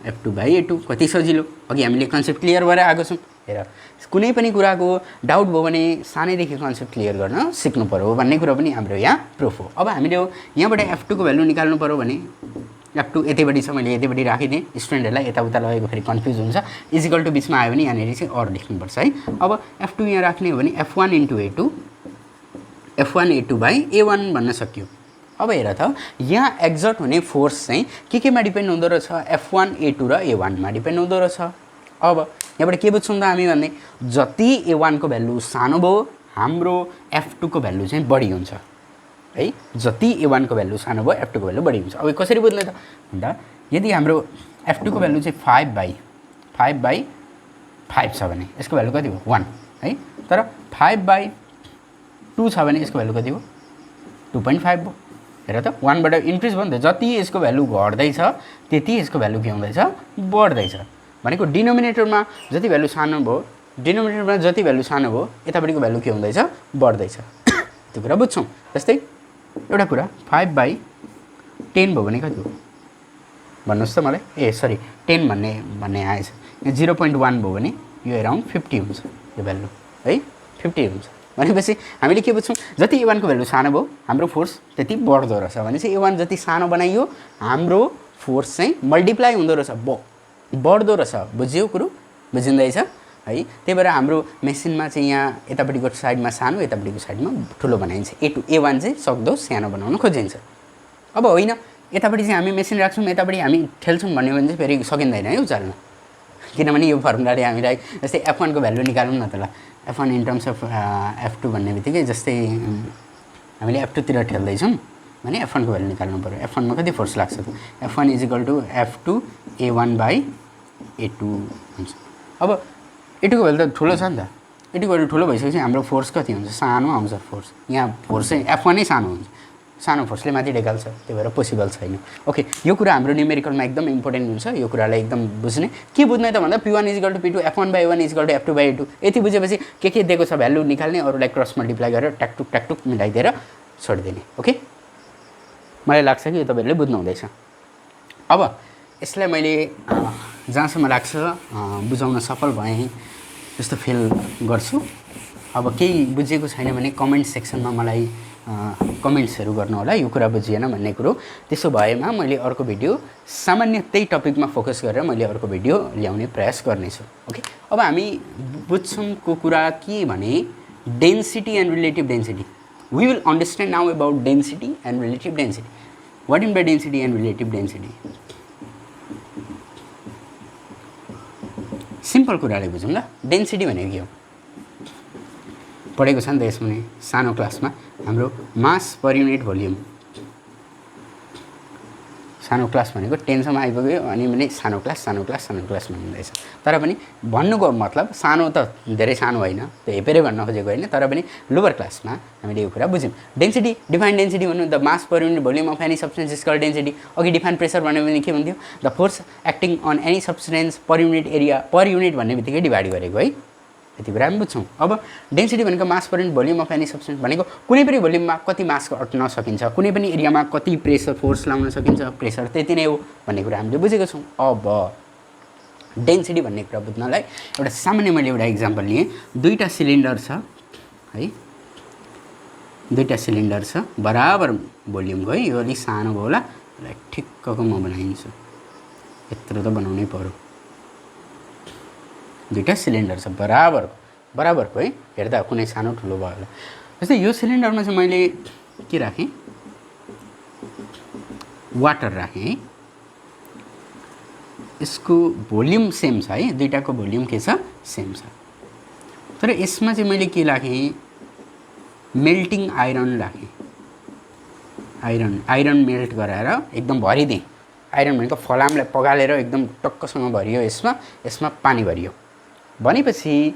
Speaker 1: F2/A2। कति सजिलो, अघि हामीले कन्सेप्ट क्लियर गरेर आएको छौँ। हेर, कुनै पनि कुराको डाउट भयो भने सानैदेखि कन्सेप्ट क्लियर गर्न सिक्नु पऱ्यो भन्ने कुरो पनि हाम्रो यहाँ प्रुफ हो। अब हामीले यहाँबाट F2 को भ्यालु निकाल्नु पऱ्यो भने F2 यतिपट्टि छ, मैले यतिपट्टि राखिदिएँ, स्टुडेन्टहरूलाई यताउता लगेको फेरि कन्फ्युज हुन्छ। इजिकल टु बिचमा आयो भने यहाँनिर चाहिँ अर लेख्नुपर्छ है। अब F2 यहाँ राख्ने हो भने F1 × A2, F1/A2/A1 भन्न सकियो। अब हेर त, यहाँ एक्जर्ट हुने फोर्स चाहिँ केमा डिपेन्ड हुँदो रहेछ, F1/A2 र A1 मा डिपेन्ड हुँदो रहेछ। अब यहाँबाट के बुझ्छौँ त हामी भन्ने, जति A1 को भ्यालु सानो भयो हाम्रो F2 को भ्यालु चाहिँ बढी हुन्छ है। जति A1 को भ्यालु सानो भयो F2 को भ्यालु बढी हुन्छ। अब कसरी बुझ्ने त भन्दा, यदि हाम्रो F2 को भ्यालु चाहिँ 5/5 छ भने यसको भ्यालु कति हो 1 है। तर 5/2 छ भने यसको भ्यालु कति हो 2.5 भयो। हेर त, 1 बाट इन्क्रिज भयो नि त, जति यसको भ्यालु घट्दैछ त्यति यसको भ्यालु के हुँदैछ, बढ्दैछ। भनेको डिनोमिनेटरमा जति भ्यालु सानो भयो, डिनोमिनेटरमा जति भ्यालु सानो भयो यतापट्टिको भ्यालु के हुँदैछ, बढ्दैछ। त्यो कुरा बुझ्छौँ। जस्तै एउटा कुरा 5/10 भयो भने कति हो भन्नुहोस् त मलाई, ए सरी 10 भन्ने आएछ। यहाँ 0.1 भयो भने यो एराउन्ड 50 हुन्छ यो भ्यालु है, 50 हुन्छ। भनेपछि हामीले के बुझ्छौँ, जति A1 को भ्यालु सानो भयो हाम्रो फोर्स त्यति बढ्दो रहेछ। भनेपछि A1 जति सानो बनाइयो हाम्रो फोर्स चाहिँ मल्टिप्लाई हुँदो रहेछ, बढ्दो रहेछ। बुझ्यो कुरो, बुझिँदैछ है। त्यही भएर हाम्रो मेसिनमा चाहिँ यहाँ यतापट्टिको साइडमा सानो, यतापट्टिको साइडमा ठुलो बनाइन्छ। A1 चाहिँ सक्दो सानो बनाउन खोजिन्छ। अब होइन, यतापट्टि चाहिँ हामी मेसिन राख्छौँ, यतापट्टि हामी ठेल्छौँ भन्यो भने चाहिँ फेरि सकिँदैन है उचाल्न, किनभने यो फर्मुलाले हामीलाई जस्तै F1 को भ्यालु निकालौँ न त ल। F1 in terms of F2 भन्ने बित्तिकै जस्तै हामीले F2 तिर ठेल्दैछौँ भने F1 को भ्यालु निकाल्नु पऱ्यो। F1 मा कति फोर्स लाग्छ त, F1 = F2/A1/A2 हुन्छ। अब A2 को भ्यालु त ठुलो छ नि त, A2 को भ्यालु ठुलो भइसकेपछि हाम्रो फोर्स कति हुन्छ, सानो आउँछ फोर्स। यहाँ फोर्स चाहिँ F1 नै सानो हुन्छ, सानो फोर्सले माथि ढेकाल्छ, त्यही भएर पोसिबल छैन। ओके, यो कुरा हाम्रो न्युमेरिकलमा एकदम इम्पोर्टेन्ट हुन्छ, यो कुरालाई एकदम बुझ्ने। के बुझ्ने त भन्दा P1 = P2, F1/A1 = F2/A2 यति बुझेपछि के दिएको छ भ्यालु निकाल्ने, अरूलाई क्रस मल्टिप्लाई गरेर ट्याकटुक मिलाइदिएर छोडिदिने। ओके, मलाई लाग्छ कि यो तपाईँहरूले बुझ्नु हुँदैछ। अब यसलाई मैले जहाँसम्म लाग्छ बुझाउन सफल भएँ जस्तो फिल गर्छु। अब केही बुझेको छैन भने कमेन्ट सेक्सनमा मलाई कमेन्ट्सहरू गर्नु होला, यो कुरा बुझिएन भन्ने कुरो। त्यसो भएमा मैले अर्को भिडियो सामान्य त्यही टपिकमा फोकस गरेर मैले अर्को भिडियो ल्याउने प्रयास गर्नेछु। ओके, अब हामी बुझ्छौँ को कुरा के भने density and relative density. We will understand now about density and relative density. What in by density and relative density? Simple कुराले बुझौँ ल। डेन्सिटी भनेको के हो, पढेको छ नि त यसमा सानो क्लासमा, हाम्रो मास पर युनिट भोल्युम। सानो क्लास भनेको 10 सम्म आइपुग्यो अनि भने सानो क्लास भन्दैछ। तर पनि भन्नुको मतलब सानो त धेरै सानो होइन, त्यो हेपेरै भन्न खोजेको होइन, तर पनि लोवर क्लासमा हामीले यो कुरा बुझ्यौँ। डेन्सिटी, डिफाइन डेन्सिटी भन्नु the mass per unit volume of any substance is called density. अघि डिफाइन प्रेसर भन्यो भने के भन्थ्यो, the force acting on any substance per unit area. Per unit भन्ने बित्तिकै डिभाइड गरेको है, यति कुरा हामी बुझ्छौँ। अब डेन्सिटी भनेको mass per unit volume of any substance भनेको कुनै पनि भोल्युममा कति मास अट्न सकिन्छ, कुनै पनि एरियामा कति प्रेसर फोर्स लाउन सकिन्छ, प्रेसर त्यति नै हो भन्ने कुरा हामीले बुझेको छौँ। अब डेन्सिटी भन्ने कुरा बुझ्नलाई एउटा सामान्य मैले एउटा इक्जाम्पल लिएँ। दुईवटा सिलिन्डर छ है, दुईवटा सिलिन्डर छ बराबर भोल्युमको है, यो अलिक सानो भयो होला, यसलाई ठिक्कको म बनाइदिन्छु, यत्रो त बनाउनै पर्यो। दुईवटा सिलिन्डर छ बराबरको है, हेर्दा कुनै सानो ठुलो भयो होला। जस्तै यो सिलिन्डरमा चाहिँ मैले के राखेँ, वाटर राखेँ है, यसको भोल्युम सेम छ है, दुईवटाको भोल्युम के छ, सेम छ। तर यसमा चाहिँ मैले के राखेँ, मेल्टिङ आइरन राखेँ। आइरन मेल्ट गराएर एकदम भरिदिएँ। आइरन भनेको फलामलाई पगालेर एकदम टक्कसँग भरियो, यसमा पानी भरियो भनेपछि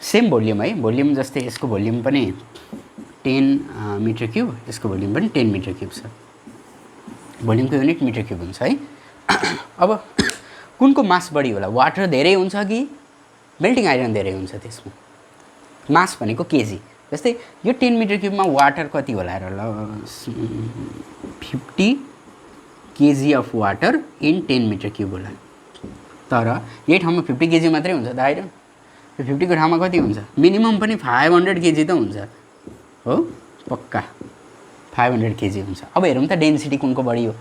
Speaker 1: सेम भोल्युम है, भोल्युम जस्तै यसको भोल्युम पनि 10 मिटर क्युब, यसको भोल्युम पनि 10 मिटर क्युब छ। भोल्युमको युनिट मिटर क्युब हुन्छ है। अब कुनको मास बढी होला, वाटर धेरै हुन्छ कि मेल्टिङ आइरन धेरै हुन्छ त्यसमा? मास भनेको केजी। जस्तै यो 10 मिटर क्युबमा वाटर कति होला र, 50 KG of water in 10 metre cube होला। तर यही ठाउँमा 50 केजी मात्रै हुन्छ त आइरन, 50 को ठाउँमा कति हुन्छ, मिनिमम पनि 500 केजी त हुन्छ हो, पक्का 500 केजी हुन्छ। अब हेरौँ त डेन्सिटी कुनको बढी हो।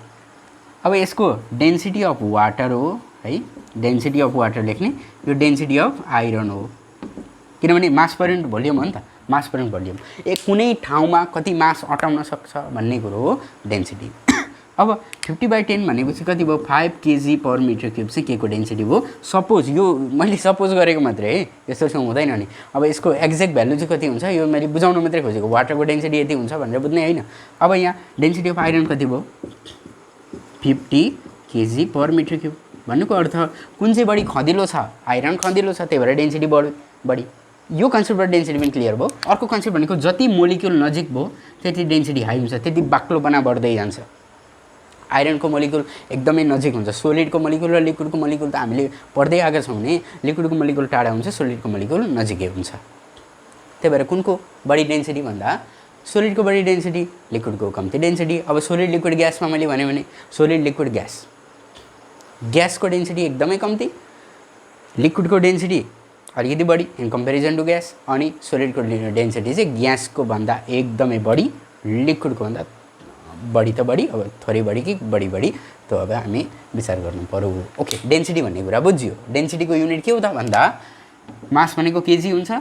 Speaker 1: अब यसको डेन्सिटी अफ वाटर हो है, डेन्सिटी अफ वाटर लेख्ने, यो डेन्सिटी अफ आइरन हो, किनभने मास पर युनिट भोल्युम हो नि त, मास पर युनिट भोल्युम। कुनै ठाउँमा कति मास अटाउन सक्छ भन्ने कुरो हो डेन्सिटी। अब 50/10 भनेपछि कति भयो, 5 केजी पर मिटर क्युब चाहिँ के को डेन्सिटी भयो। सपोज यो मैले सपोज गरेको मात्रै है, यस्तो चाहिँ हुँदैन नि। अब यसको एक्ज्याक्ट भ्यालु चाहिँ कति हुन्छ यो मैले बुझाउन मात्रै खोजेको, वाटरको डेन्सिटी यति हुन्छ भनेर बुझ्ने होइन। अब यहाँ डेन्सिटी अफ आइरन कति भयो, 50 केजी पर मिटर क्युब। भन्नुको अर्थ कुन चाहिँ बढी खँदिलो छ, आइरन खँदिलो छ, त्यही भएर डेन्सिटी बढी। यो कन्सेप्टबाट डेन्सिटी पनि क्लियर भयो। अर्को कन्सेप्ट भनेको जति मोलिक्युल नजिक भयो त्यति डेन्सिटी हाई हुन्छ, त्यति बाक्लोपना बढ्दै जान्छ। आइरनको मोलिक्युल एकदमै नजिक हुन्छ, सोलिडको मोलिक्युल र लिक्विडको मोलिक्युल त हामीले पढ्दै आएका छौँ भने लिक्विडको मोलिक्युल टाढा हुन्छ, सोलिडको मोलिक्युल नजिकै हुन्छ। त्यही भएर कुनको बढी डेन्सिटी भन्दा सोलिडको बढी डेन्सिटी, लिक्विडको कम्ती डेन्सिटी। अब सोलिड लिक्विड ग्यासमा मैले भने सोलिड लिक्विड ग्यासको डेन्सिटी एकदमै कम्ती, लिक्विडको डेन्सिटी अलिकति बढी इन कम्पेरिजन टु ग्यास, अनि सोलिडको डेन्सिटी चाहिँ ग्यासको भन्दा एकदमै बढी, लिक्विडको भन्दा बढी त बढी, अब थोरै बढी कि बढी त अब हामी विचार गर्नु पर्यो। ओके, डेन्सिटी भन्ने कुरा बुझ्यो। डेन्सिटीको युनिट के हो त भन्दा मास भनेको केजी हुन्छ,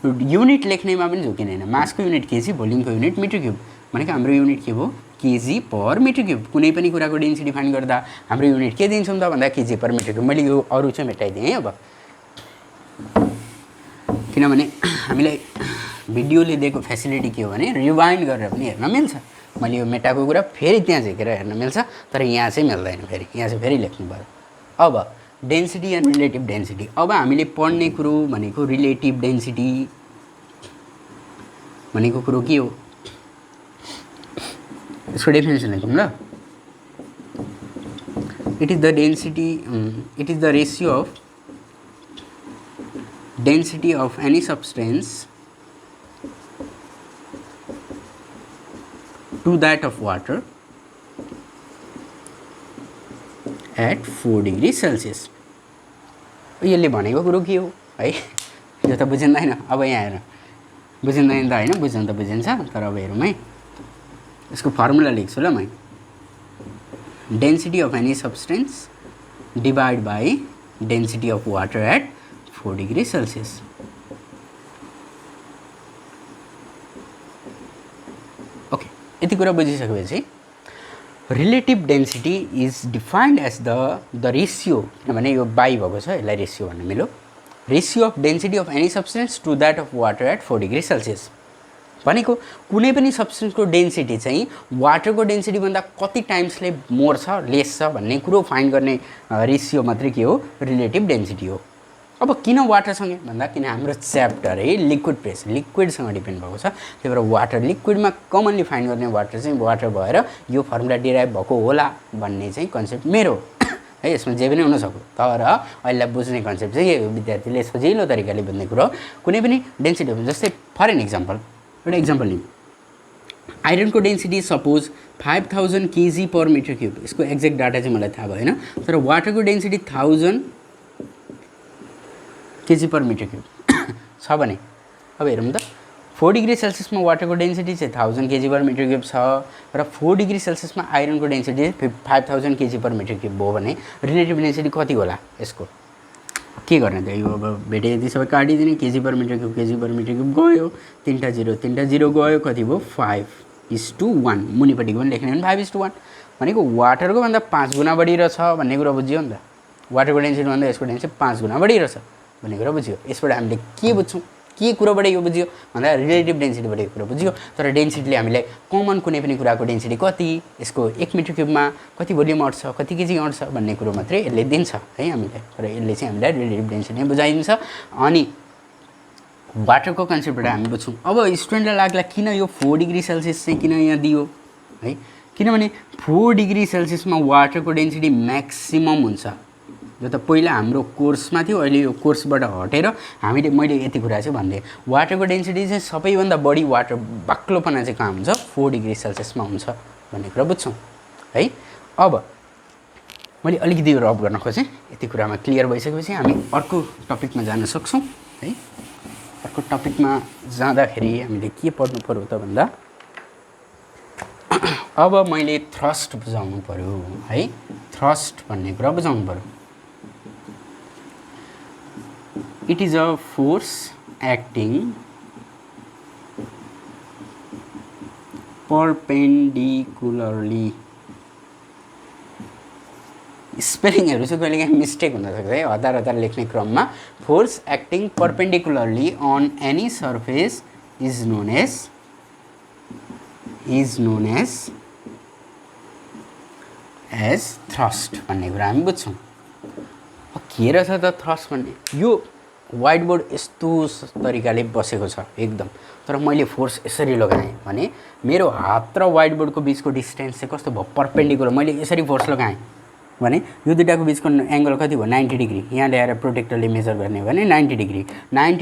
Speaker 1: युनिट लेख्नेमा पनि झुकिँदैन, मासको युनिट केजी, भोल्युमको युनिट मिटर क्युब भनेको हाम्रो युनिट के भयो, केजी पर मिटर क्युब। कुनै पनि कुराको डेन्सिटी फाइन्ड गर्दा हाम्रो युनिट के दिन्छौँ त भन्दा केजी पर मिटर क्युब। मैले यो अरू चाहिँ मेटाइदिएँ है। अब किनभने हामीलाई भिडियोले दिएको फेसिलिटी के हो भने रिवाइन्ड गरेर पनि हेर्न मिल्छ। मैले यो मेटाको कुरा फेरि त्यहाँ झिकेर हेर्न मिल्छ, तर यहाँ चाहिँ मिल्दैन, यहाँ चाहिँ फेरि लेख्नु पर्यो। अब डेन्सिटी एन्ड रिलेटिभ डेन्सिटी। अब हामीले पढ्ने कुरो भनेको रिलेटिभ डेन्सिटी भनेको कुरो के हो, यसको डेफिनेसन लेखौँ ल। It is the density, it is the ratio of density of any substance to that of water at 4 degrees Celsius। यसले भनेको कुरो के हो है, यो त बुझिँदैन। अब यहाँ हेर, बुझिँदैन त होइन, बुझ्नु त बुझिन्छ, तर अब हेरौँ है, यसको फर्मुला लेख्छु ल म। Density of any substance divide by density of water at 4 degrees Celsius। Okay, यति कुरा बुझिसकेपछि relative density is defined as the ratio, किनभने यो बाई भएको छ, यसलाई रेसियो भन्न मिल्यो, ratio of density of any substance to that of water at 4 degrees Celsius। भनेको कुनै पनि सब्सटेन्सको डेन्सिटी चाहिँ वाटरको डेन्सिटीभन्दा कति टाइम्सले मोर छ, लेस छ भन्ने कुरो फाइन्ड गर्ने रेसियो मात्रै के हो, रिलेटिभ डेन्सिटी हो। अब किन वाटरसँगै भन्दा किन हाम्रो च्याप्टर है लिक्विड प्रेसर, लिक्विडसँग डिपेन्ड भएको छ, त्यही भएर वाटर, लिक्विडमा कमनली फाइन्ड गर्ने वाटर चाहिँ वाटर भएर यो फर्मुला डिराइभ भएको होला भन्ने चाहिँ कन्सेप्ट मेरो। है यसमा जे पनि हुनसक्यो तर अहिले बुझ्ने कन्सेप्ट चाहिँ के हो विद्यार्थीले सजिलो तरिकाले बुझ्ने कुरो कुनै पनि डेन्सिटी जस्तै फर एन एक्जाम्पल एउटा एक्जाम्पल लिउँ आइरनको density suppose 5000 kg per metre cube यसको एक्ज्याक्ट डाटा चाहिँ मलाई थाहा भएन तर वाटरको density 1000 kg per metre cube छ भने अब हेरौँ त 4 डिग्री सेल्सियसमा वाटरको डेन्सिटी चाहिँ 1000 kg पर मिटर क्युब छ र 4 डिग्री सेल्सियसमा आइरनको density 5000 kg per metre cube भयो भने रिलेटिभ डेन्सिटी कति होला यसको के गर्ने त यो अब भेटे यति सबै काटिदिने केजी पर मिटर क्युब गयो तीनटा जिरो गयो कति भयो 5:1 मुनिपट्टिको पनि लेख्ने भने 5:1 भनेको वाटरको भन्दा 5 गुणा बढी रहेछ भन्ने कुरा बुझ्यो नि त वाटरको डेन्सिटी भन्दा यसको डेन्सिटी 5 गुणा बढी रहेछ भन्ने कुरा बुझ्यो यसबाट हामीले के बुझ्छौँ के कुरोबाट यो बुझ्यो भन्दा रिलेटिभ डेन्सिटीबाट यो कुरा बुझ्यो तर डेन्सिटीले हामीलाई कमन कुनै पनि कुराको डेन्सिटी कति यसको 1 मिटर क्युबमा कति भोल्युम अट्छ कति केजी अट्छ भन्ने कुरो मात्रै यसले दिन्छ है हामीलाई र यसले चाहिँ हामीलाई रिलेटिभ डेन्सिटी बुझाइदिन्छ अनि वाटरको कन्सेप्टबाट हामी बुझ्छौँ अब स्टुडेन्टलाई लाग्ला किन यो 4 डिग्री सेल्सियस चाहिँ किन यहाँ दियो है किनभने 4 डिग्री सेल्सियसमा वाटरको डेन्सिटी म्याक्सिमम हुन्छ जो त पहिला हाम्रो कोर्समा थियो अहिले यो कोर्सबाट हटेर हामीले मैले यति कुरा चाहिँ भन्दै वाटरको डेन्सिटी चाहिँ सबैभन्दा बढी वाटर बाक्लोपना चाहिँ कहाँ हुन्छ 4 डिग्री सेल्सियसमा हुन्छ भन्ने कुरा बुझ्छौँ है अब मैले अलिकति रफ गर्न खोजेँ यति कुरामा क्लियर भइसकेपछि हामी अर्को टपिकमा जान सक्छौँ है अर्को टपिकमा जाँदाखेरि हामीले के पढ्नु पर्यो त भन्दा अब मैले थ्रस्ट बुझाउनु पर्यो है थ्रस्ट भन्ने कुरा बुझाउनु पर्यो It is a force acting perpendicularly. स्पेलिङहरु चाहिँ कहिलेकाहीँ मिस्टेक हुन सक्छ है हतार लेख्ने क्रममा force acting perpendicularly on any surface is known as thrust भन्ने कुरा हामी बुझ्छौँ के रहेछ त थ्रस्ट भन्ने यो व्हाइट बोर्ड यस्तो तरिकाले बसेको छ एकदम तर मैले फोर्स यसरी लगाएँ भने मेरो हात र व्हाइट बोर्डको बिचको डिस्टेन्स चाहिँ कस्तो भयो परपेन्डिकुलर मैले यसरी फोर्स लगाएँ भने यो दुईटाको बिचको एङ्गल कति भयो 90 डिग्री यहाँ ल्याएर प्रोटेक्टरले मेजर गर्ने भने 90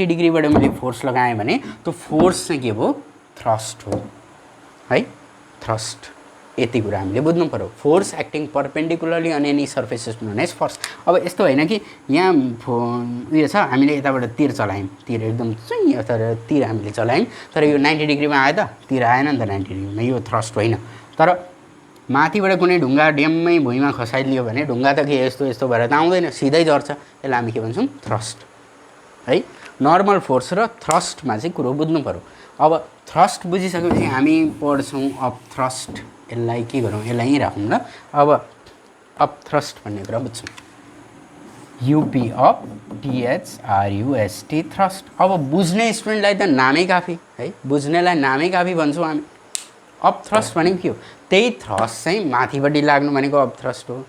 Speaker 1: डिग्रीबाट मैले फोर्स लगाएँ भने त्यो फोर्स चाहिँ के भयो थ्रस्ट हो है थ्रस्ट यति कुरा हामीले बुझ्नु पर्यो force acting perpendicularly on any surfaces known as force अब यस्तो होइन कि यहाँ उयो छ हामीले यताबाट तीर चलायौँ तीर एकदम चुई तर तीर हामीले चलायौँ तर यो 90 डिग्रीमा आयो त तीर आएन नि त 90 डिग्रीमा यो थ्रस्ट होइन तर माथिबाट कुनै ढुङ्गा ड्याम्मै भुइँमा खसाइलियो भने ढुङ्गा त के यस्तो भएर त आउँदैन सिधै झर्छ यसलाई हामी के भन्छौँ थ्रस्ट है नर्मल फोर्स र थ्रस्टमा चाहिँ कुरो बुझ्नु पर्यो अब थ्रस्ट बुझिसकेपछि हामी पढ्छौँ अप थ्रस्ट यसलाई के गरौँ यसलाई यहीँ राखौँ ल अब अप थ्रस्ट भन्ने कुरा बुझ्छौँ युपी अप THRUST थ्रस्ट अब बुझ्ने स्टुडेन्टलाई त नामै काफी है बुझ्नेलाई नामै काफी भन्छौँ हामी अप थ्रस्ट भनेको के हो त्यही थ्रस्ट चाहिँ माथिपट्टि लाग्नु भनेको अप थ्रस्ट हो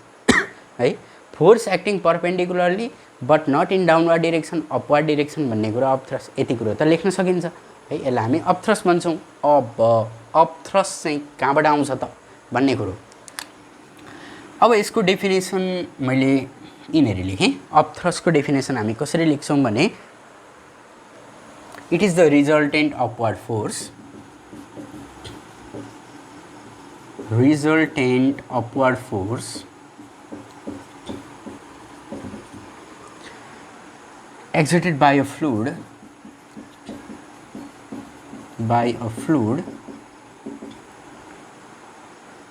Speaker 1: है force acting perpendicularly but not in downward direction upward direction भन्ने कुरा अप थ्रस्ट यति कुरो त लेख्न सकिन्छ है यसलाई हामी अप थ्रस्ट भन्छौँ अब अप थ्रस्ट चाहिँ कहाँबाट आउँछ त भन्ने कुरो अब यसको डेफिनेसन मैले यिनीहरू लेखेँ अप थ्रस्टको डेफिनेसन हामी कसरी लेख्छौँ भने it is the resultant upward force exerted by a fluid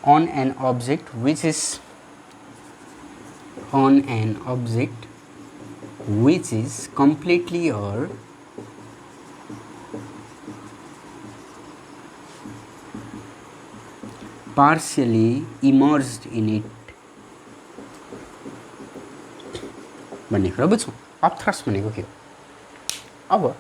Speaker 1: on an object which is completely or partially immersed in it भन्ने कुरा बुझ्छौँ अप थ्रस्ट भनेको के हो अब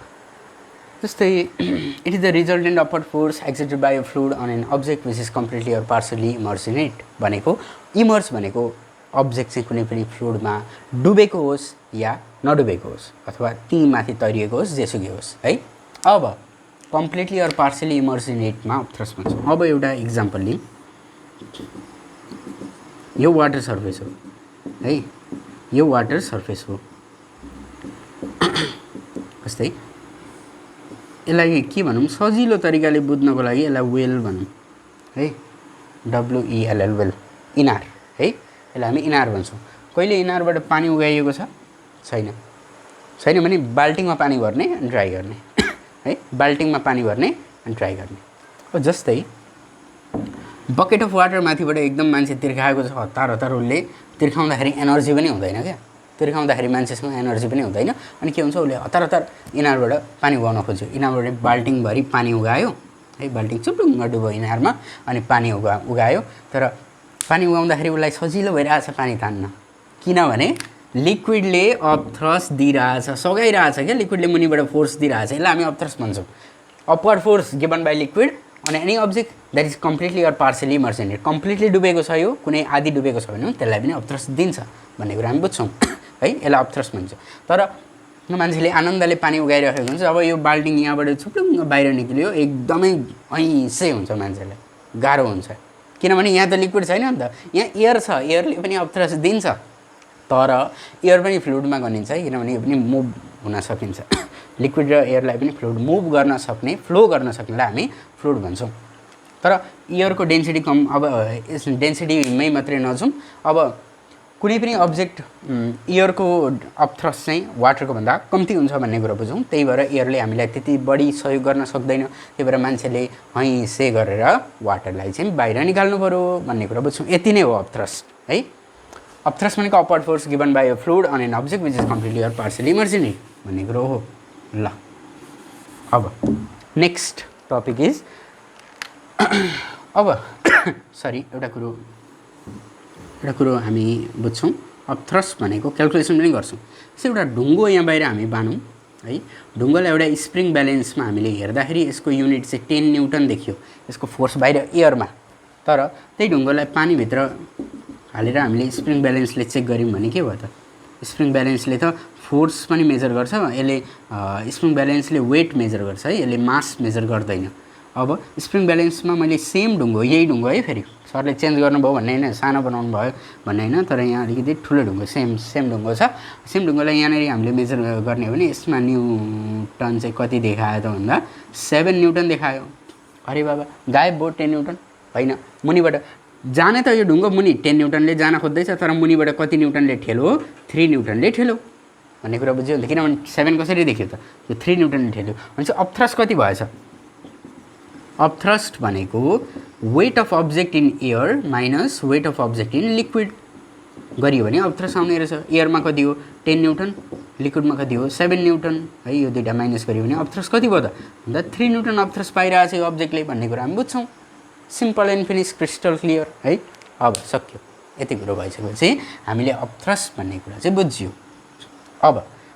Speaker 1: जस्तै it is the resultant upward force exerted by a fluid on an object which is completely or partially immerse in it भनेको इमर्स भनेको अब्जेक्ट चाहिँ कुनै पनि फ्लुइडमा डुबेको होस् या नडुबेको होस् अथवा ती माथि तरिएको होस् जेसुकै होस् है अब completely or partially immerse in इटमा अप थ्रस्ट भन्छौँ अब एउटा इक्जाम्पल लिउँ यो वाटर सर्फेस हो है यो वाटर सर्फेस हो। जस्तै यसलाई के भनौँ सजिलो तरिकाले बुझ्नको लागि यसलाई वेल भनौँ है, WELL वेल, इनार है, यसलाई हामी इनार भन्छौँ। कहिले इनारबाट पानी उगाइएको छ? छैन। छैन भने बाल्टिङमा पानी भर्ने अनि ड्राई गर्ने है, बाल्टिङमा पानी भर्ने अनि ड्राई गर्ने। अब जस्तै बकेट अफ वाटर माथिबाट एकदम मान्छे तिर्खाएको छ, हतार हतार उसले तिर्खाउँदाखेरि एनर्जी पनि हुँदैन क्या, तिर्खाउँदाखेरि मान्छेसँग एनर्जी पनि हुँदैन। अनि के हुन्छ, उसले हतार हतार इनारबाट पानी उगाउन खोज्यो, इनारबाट बाल्टिङभरि पानी उगायो है, बाल्टिङ चुटुङ्ग डुब्यो इनारमा अनि पानी उगायो। तर पानी उगाउँदाखेरि उसलाई सजिलो भइरहेछ पानी तान्न, किनभने लिक्विडले अपथ्रस्ट दिइरहेछ, सघाइरहेछ क्या, लिक्विडले मुनिबाट फोर्स दिइरहेछ, यसलाई हामी अपथ्रस्ट भन्छौँ। Upward force given by liquid on any object that is completely or partially immersed in it. Completely डुबेको छ यो, कुनै आधी डुबेको छ भने त्यसलाई पनि अपथ्रस्ट दिन्छ भन्ने कुरा हामी बुझ्छौँ है, यसलाई अपथ्रस्ट भन्छ। तर मान्छेले आनन्दले पानी उगाइरहेको हुन्छ, अब यो बाल्टिङ यहाँबाट छुप्लुङ्ग बाहिर निक्लियो एकदमै ऐसै हुन्छ, मान्छेलाई गाह्रो हुन्छ, किनभने यहाँ त लिक्विड छैन नि त, यहाँ एयर छ, एयरले पनि अपथ्रस्ट दिन्छ। तर एयर पनि फ्लुइडमा गनिन्छ है, किनभने यो पनि मुभ हुन सकिन्छ। लिक्विड र एयरलाई पनि फ्लुइड मुभ गर्न सक्ने, फ्लो गर्न सक्नेलाई हामी फ्लुइड भन्छौँ। तर एयरको डेन्सिटी कम, अब यस डेन्सिटीमै मात्रै नजाउँ, अब कुनै पनि अब्जेक्ट एयरको अपथ्रस्ट चाहिँ वाटरको भन्दा कम्ती हुन्छ भन्ने कुरा बुझौँ। त्यही भएर एयरले हामीलाई त्यति बढी सहयोग गर्न सक्दैन, त्यही भएर मान्छेले हैसे गरेर वाटरलाई चाहिँ बाहिर निकाल्नु पऱ्यो भन्ने कुरा बुझ्छौँ। यति नै हो अपथ्रस्ट है। अपथ्रस्ट भनेको upward force given by a fluid on an object which is completely or partially immersed in it भन्ने कुरो हो। ल अब नेक्स्ट टपिक इज अब सरी एउटा कुरो हामी बुझ्छौँ। अपथ्रस्ट भनेको क्यालकुलेसन पनि गर्छौँ। यसो एउटा ढुङ्गो यहाँ बाहिर हामी बानौँ है, ढुङ्गोलाई एउटा स्प्रिङ ब्यालेन्समा हामीले हेर्दाखेरि यसको युनिट चाहिँ 10 न्युटन देखियो, यसको फोर्स बाहिर एयरमा। तर त्यही ढुङ्गोलाई पानीभित्र हालेर हामीले स्प्रिङ ब्यालेन्सले चेक गऱ्यौँ भने के भयो त, स्प्रिङ ब्यालेन्सले त फोर्स पनि मेजर गर्छ, यसले स्प्रिङ ब्यालेन्सले वेट मेजर गर्छ है, यसले मास मेजर गर्दैन। अब स्प्रिङ ब्यालेन्समा मैले सेम ढुङ्गो, यही ढुङ्गो है, फेरि सरले चेन्ज गर्नुभयो भन्ने होइन, सानो बनाउनु भयो भन्ने होइन, तर यहाँ अलिकति ठुलो ढुङ्गो सेम ढुङ्गो छ। सेम ढुङ्गोलाई यहाँनिर हामीले मेजर गर्ने हो भने यसमा न्युटन चाहिँ कति देखायो त भन्दा 7 न्युटन देखायो। अरे बाबा गायब भयो 10 न्युटन, होइन मुनिबाट जाने त यो ढुङ्गो मुनि 10 न्युटनले जान खोज्दैछ, तर मुनिबाट कति न्युटनले ठेलो, 3 न्युटनले ठेलो भन्ने कुरा बुझ्यो नि त, किनभने 7 कसरी देखियो त, यो 3 न्युटनले ठेल्यो भनेपछि अपथ्रस्ट कति भएछ। अपथ्रस्ट भनेको weight of object in air minus weight of object in liquid गरियो भने अपथ्रस्ट आउने रहेछ। एयरमा कति हो 10 न्युटन, लिक्विडमा कति हो 7 न्युटन है, यो दुईवटा माइनस गरियो भने अपथ्रस्ट कति भयो त भन्दा 3 न्युटन अपथ्रस्ट पाइरहेको छ यो अब्जेक्टले भन्ने कुरा हामी बुझ्छौँ। Simple and finish, crystal clear है। अब सक्यो, यति कुरो भइसकेपछि हामीले अपथ्रस्ट भन्ने कुरा चाहिँ बुझ्यौँ। अब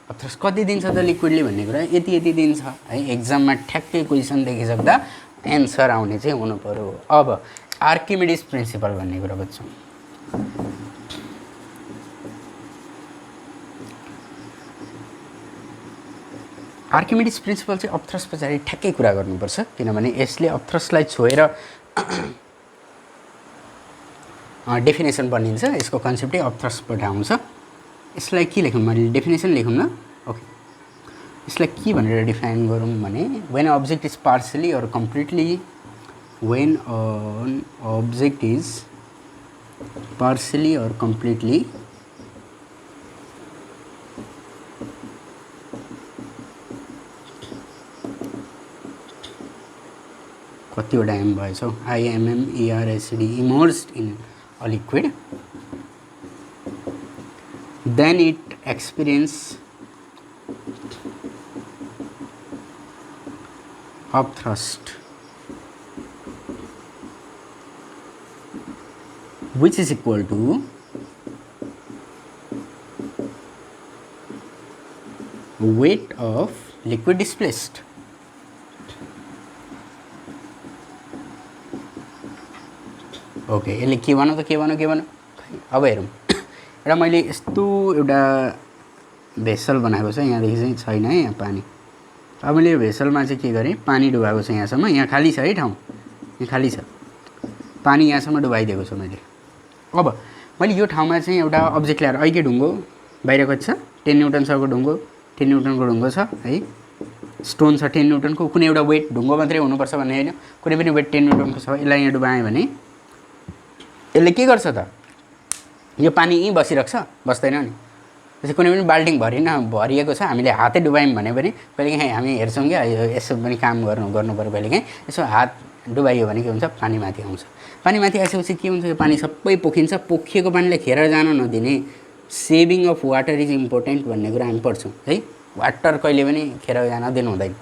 Speaker 1: अपथ्रस्ट कति दिन्छ त लिक्विडले भन्ने कुरा यति दिन्छ है, एक्जाममा ठ्याक्कै क्वेसन देखिसक्दा एन्सर आउने चाहिँ हुनु पर्यो। अब आर्किमिडिस प्रिन्सिपल भन्ने कुरा बुझ्छौँ। आर्किमिडिस प्रिन्सिपल चाहिँ अपथ्रस्ट पछाडि ठ्याक्कै कुरा गर्नुपर्छ, किनभने यसले अपथ्रस्टलाई छोएर डेफिनेसन बनिन्छ, यसको कन्सेप्टै अपथ्रस्टबाट आउँछ। यसलाई के लेखौँ, मैले डेफिनेसन लेखौँ न, ओके। यसलाई के भनेर डिफाइन गरौँ भने when object is partially or completely, when on object is partially or completely कतिवटा एम भएछ हौ, IMMERSD immersed in a liquid, then it experience upthrust which is equal to weight of liquid displaced. Okay, यसले के भनौँ त, के भनौँ। अब हेरौँ, एउटा मैले यस्तो एउटा भेसल बनाएको छ, यहाँदेखि चाहिँ छैन है यहाँ पानी। अब मैले यो भेसलमा चाहिँ के गरेँ, पानी डुबाएको छ यहाँसम्म, यहाँ खाली छ है ठाउँ, यहाँ खाली छ, पानी यहाँसम्म डुबाइदिएको छु मैले। अब मैले यो ठाउँमा चाहिँ एउटा अब्जेक्ट ल्याएर अहिले ढुङ्गो बाहिर कति छ 10 न्युटनसको ढुङ्गो 10 न्युटनको ढुङ्गो छ है, स्टोन छ 10 न्युटनको, कुनै एउटा वेट ढुङ्गो मात्रै हुनुपर्छ भन्ने होइन, कुनै पनि वेट 10 न्युटनको छ, यसलाई यहाँ डुबाएँ भने यसले के गर्छ त, यो पानी यहीँ बसिरहेको छ, बस्दैन नि। त्यसै कुनै पनि बाल्टिङ भरिएको छ, हामीले हातै डुबायौँ भने पनि कहिलेकाहीँ हामी हेर्छौँ क्या, यसो पनि काम गर्नु पऱ्यो कहिलेकाहीँ, यसो हात डुबाइयो भने के हुन्छ, पानी माथि आउँछ। पानी माथि आएपछि के हुन्छ, यो पानी सबै पोखिन्छ, पोखिएको पानीलाई खेर जान नदिने, saving of water is important भन्ने कुरा हामी पढ्छौँ है, वाटर कहिले पनि खेर जान दिनु हुँदैन।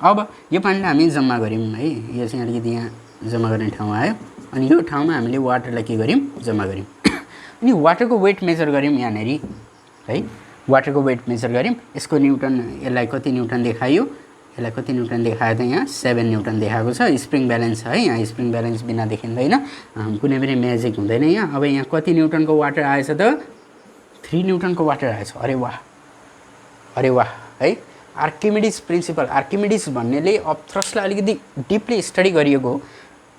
Speaker 1: अब यो पानीलाई हामी जम्मा गऱ्यौँ है, यो चाहिँ अलिकति यहाँ जम्मा गर्ने ठाउँ आयो, अनि यो ठाउँमा हामीले वाटरलाई के गर्यौँ, जम्मा गऱ्यौँ। अनि वाटरको वेट मेजर गऱ्यौँ यहाँनिर है, वाटरको वेट मेजर गऱ्यौँ, यसको न्युटन, यसलाई कति न्युटन देखायो, यसलाई कति न्युटन देखायो त यहाँ 7 न्युटन देखाएको छ, स्प्रिङ ब्यालेन्स छ है, यहाँ स्प्रिङ ब्यालेन्स बिना देखिँदैन, कुनै पनि म्याजिक हुँदैन यहाँ। अब यहाँ कति न्युटनको वाटर आएछ त, 3 न्युटनको वाटर आएछ, अरे वाह है। आर्किमिडिस प्रिन्सिपल, आर्किमिडिस भन्नेले अपथ्रसलाई अलिकति डिपली स्टडी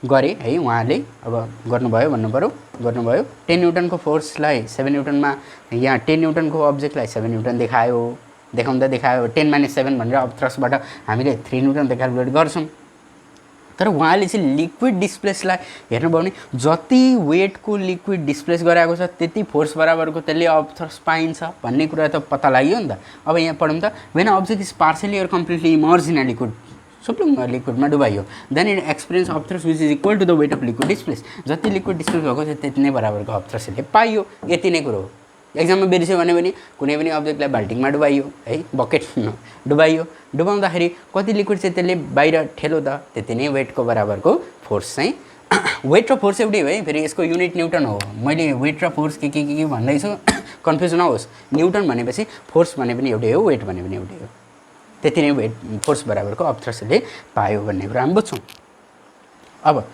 Speaker 1: गरे है उहाँले, अब गर्नुभयो भन्नु पऱ्यो, गर्नुभयो। 10 न्युटनको फोर्सलाई 7 न्युटनमा, यहाँ 10 न्युटनको अब्जेक्टलाई 7 न्युटन देखायो, 10-7 भनेर अपथ्रसबाट हामीले 3 न्युटन क्यालकुलेट गर्छौँ। तर उहाँले चाहिँ लिक्विड डिस्प्लेसलाई हेर्नुभयो भने जति वेटको लिक्विड डिस्प्लेस गराएको छ त्यति फोर्स बराबरको त्यसले अपथ्रस पाइन्छ भन्ने कुरा त पत्ता लाग्यो नि त। अब यहाँ पढौँ त, when object is partly or completely immerse in a liquid, सुप्लुङ लिक्विडमा डुबाइयो, then it experience upthrust which is equal to the weight of liquid displace, जति लिक्विड डिस्प्लेस भएको छ त्यति नै बराबरको अपथ्रस यसले पाइयो, यति नै कुरो हो। एक्जाममा बिर्स्यो भने पनि कुनै पनि अब्जेक्टलाई बाल्टिङमा डुबाइयो है, बकेटमा डुबाइयो, डुबाउँदाखेरि कति लिक्विड चाहिँ त्यसले बाहिर ठेलो त त्यति नै वेटको बराबरको फोर्स चाहिँ वेट र फोर्स एउटै हो है, फेरि यसको युनिट न्युटन हो। मैले वेट र फोर्स के भन्दैछु कन्फ्युज नहोस्, न्युटन भनेपछि फोर्स भने पनि एउटै हो, वेट भने पनि एउटै हो, त्यति नै वेट फोर्स बराबरको अपथ्रसले पायो भन्ने कुरा हामी बुझ्छौँ। अब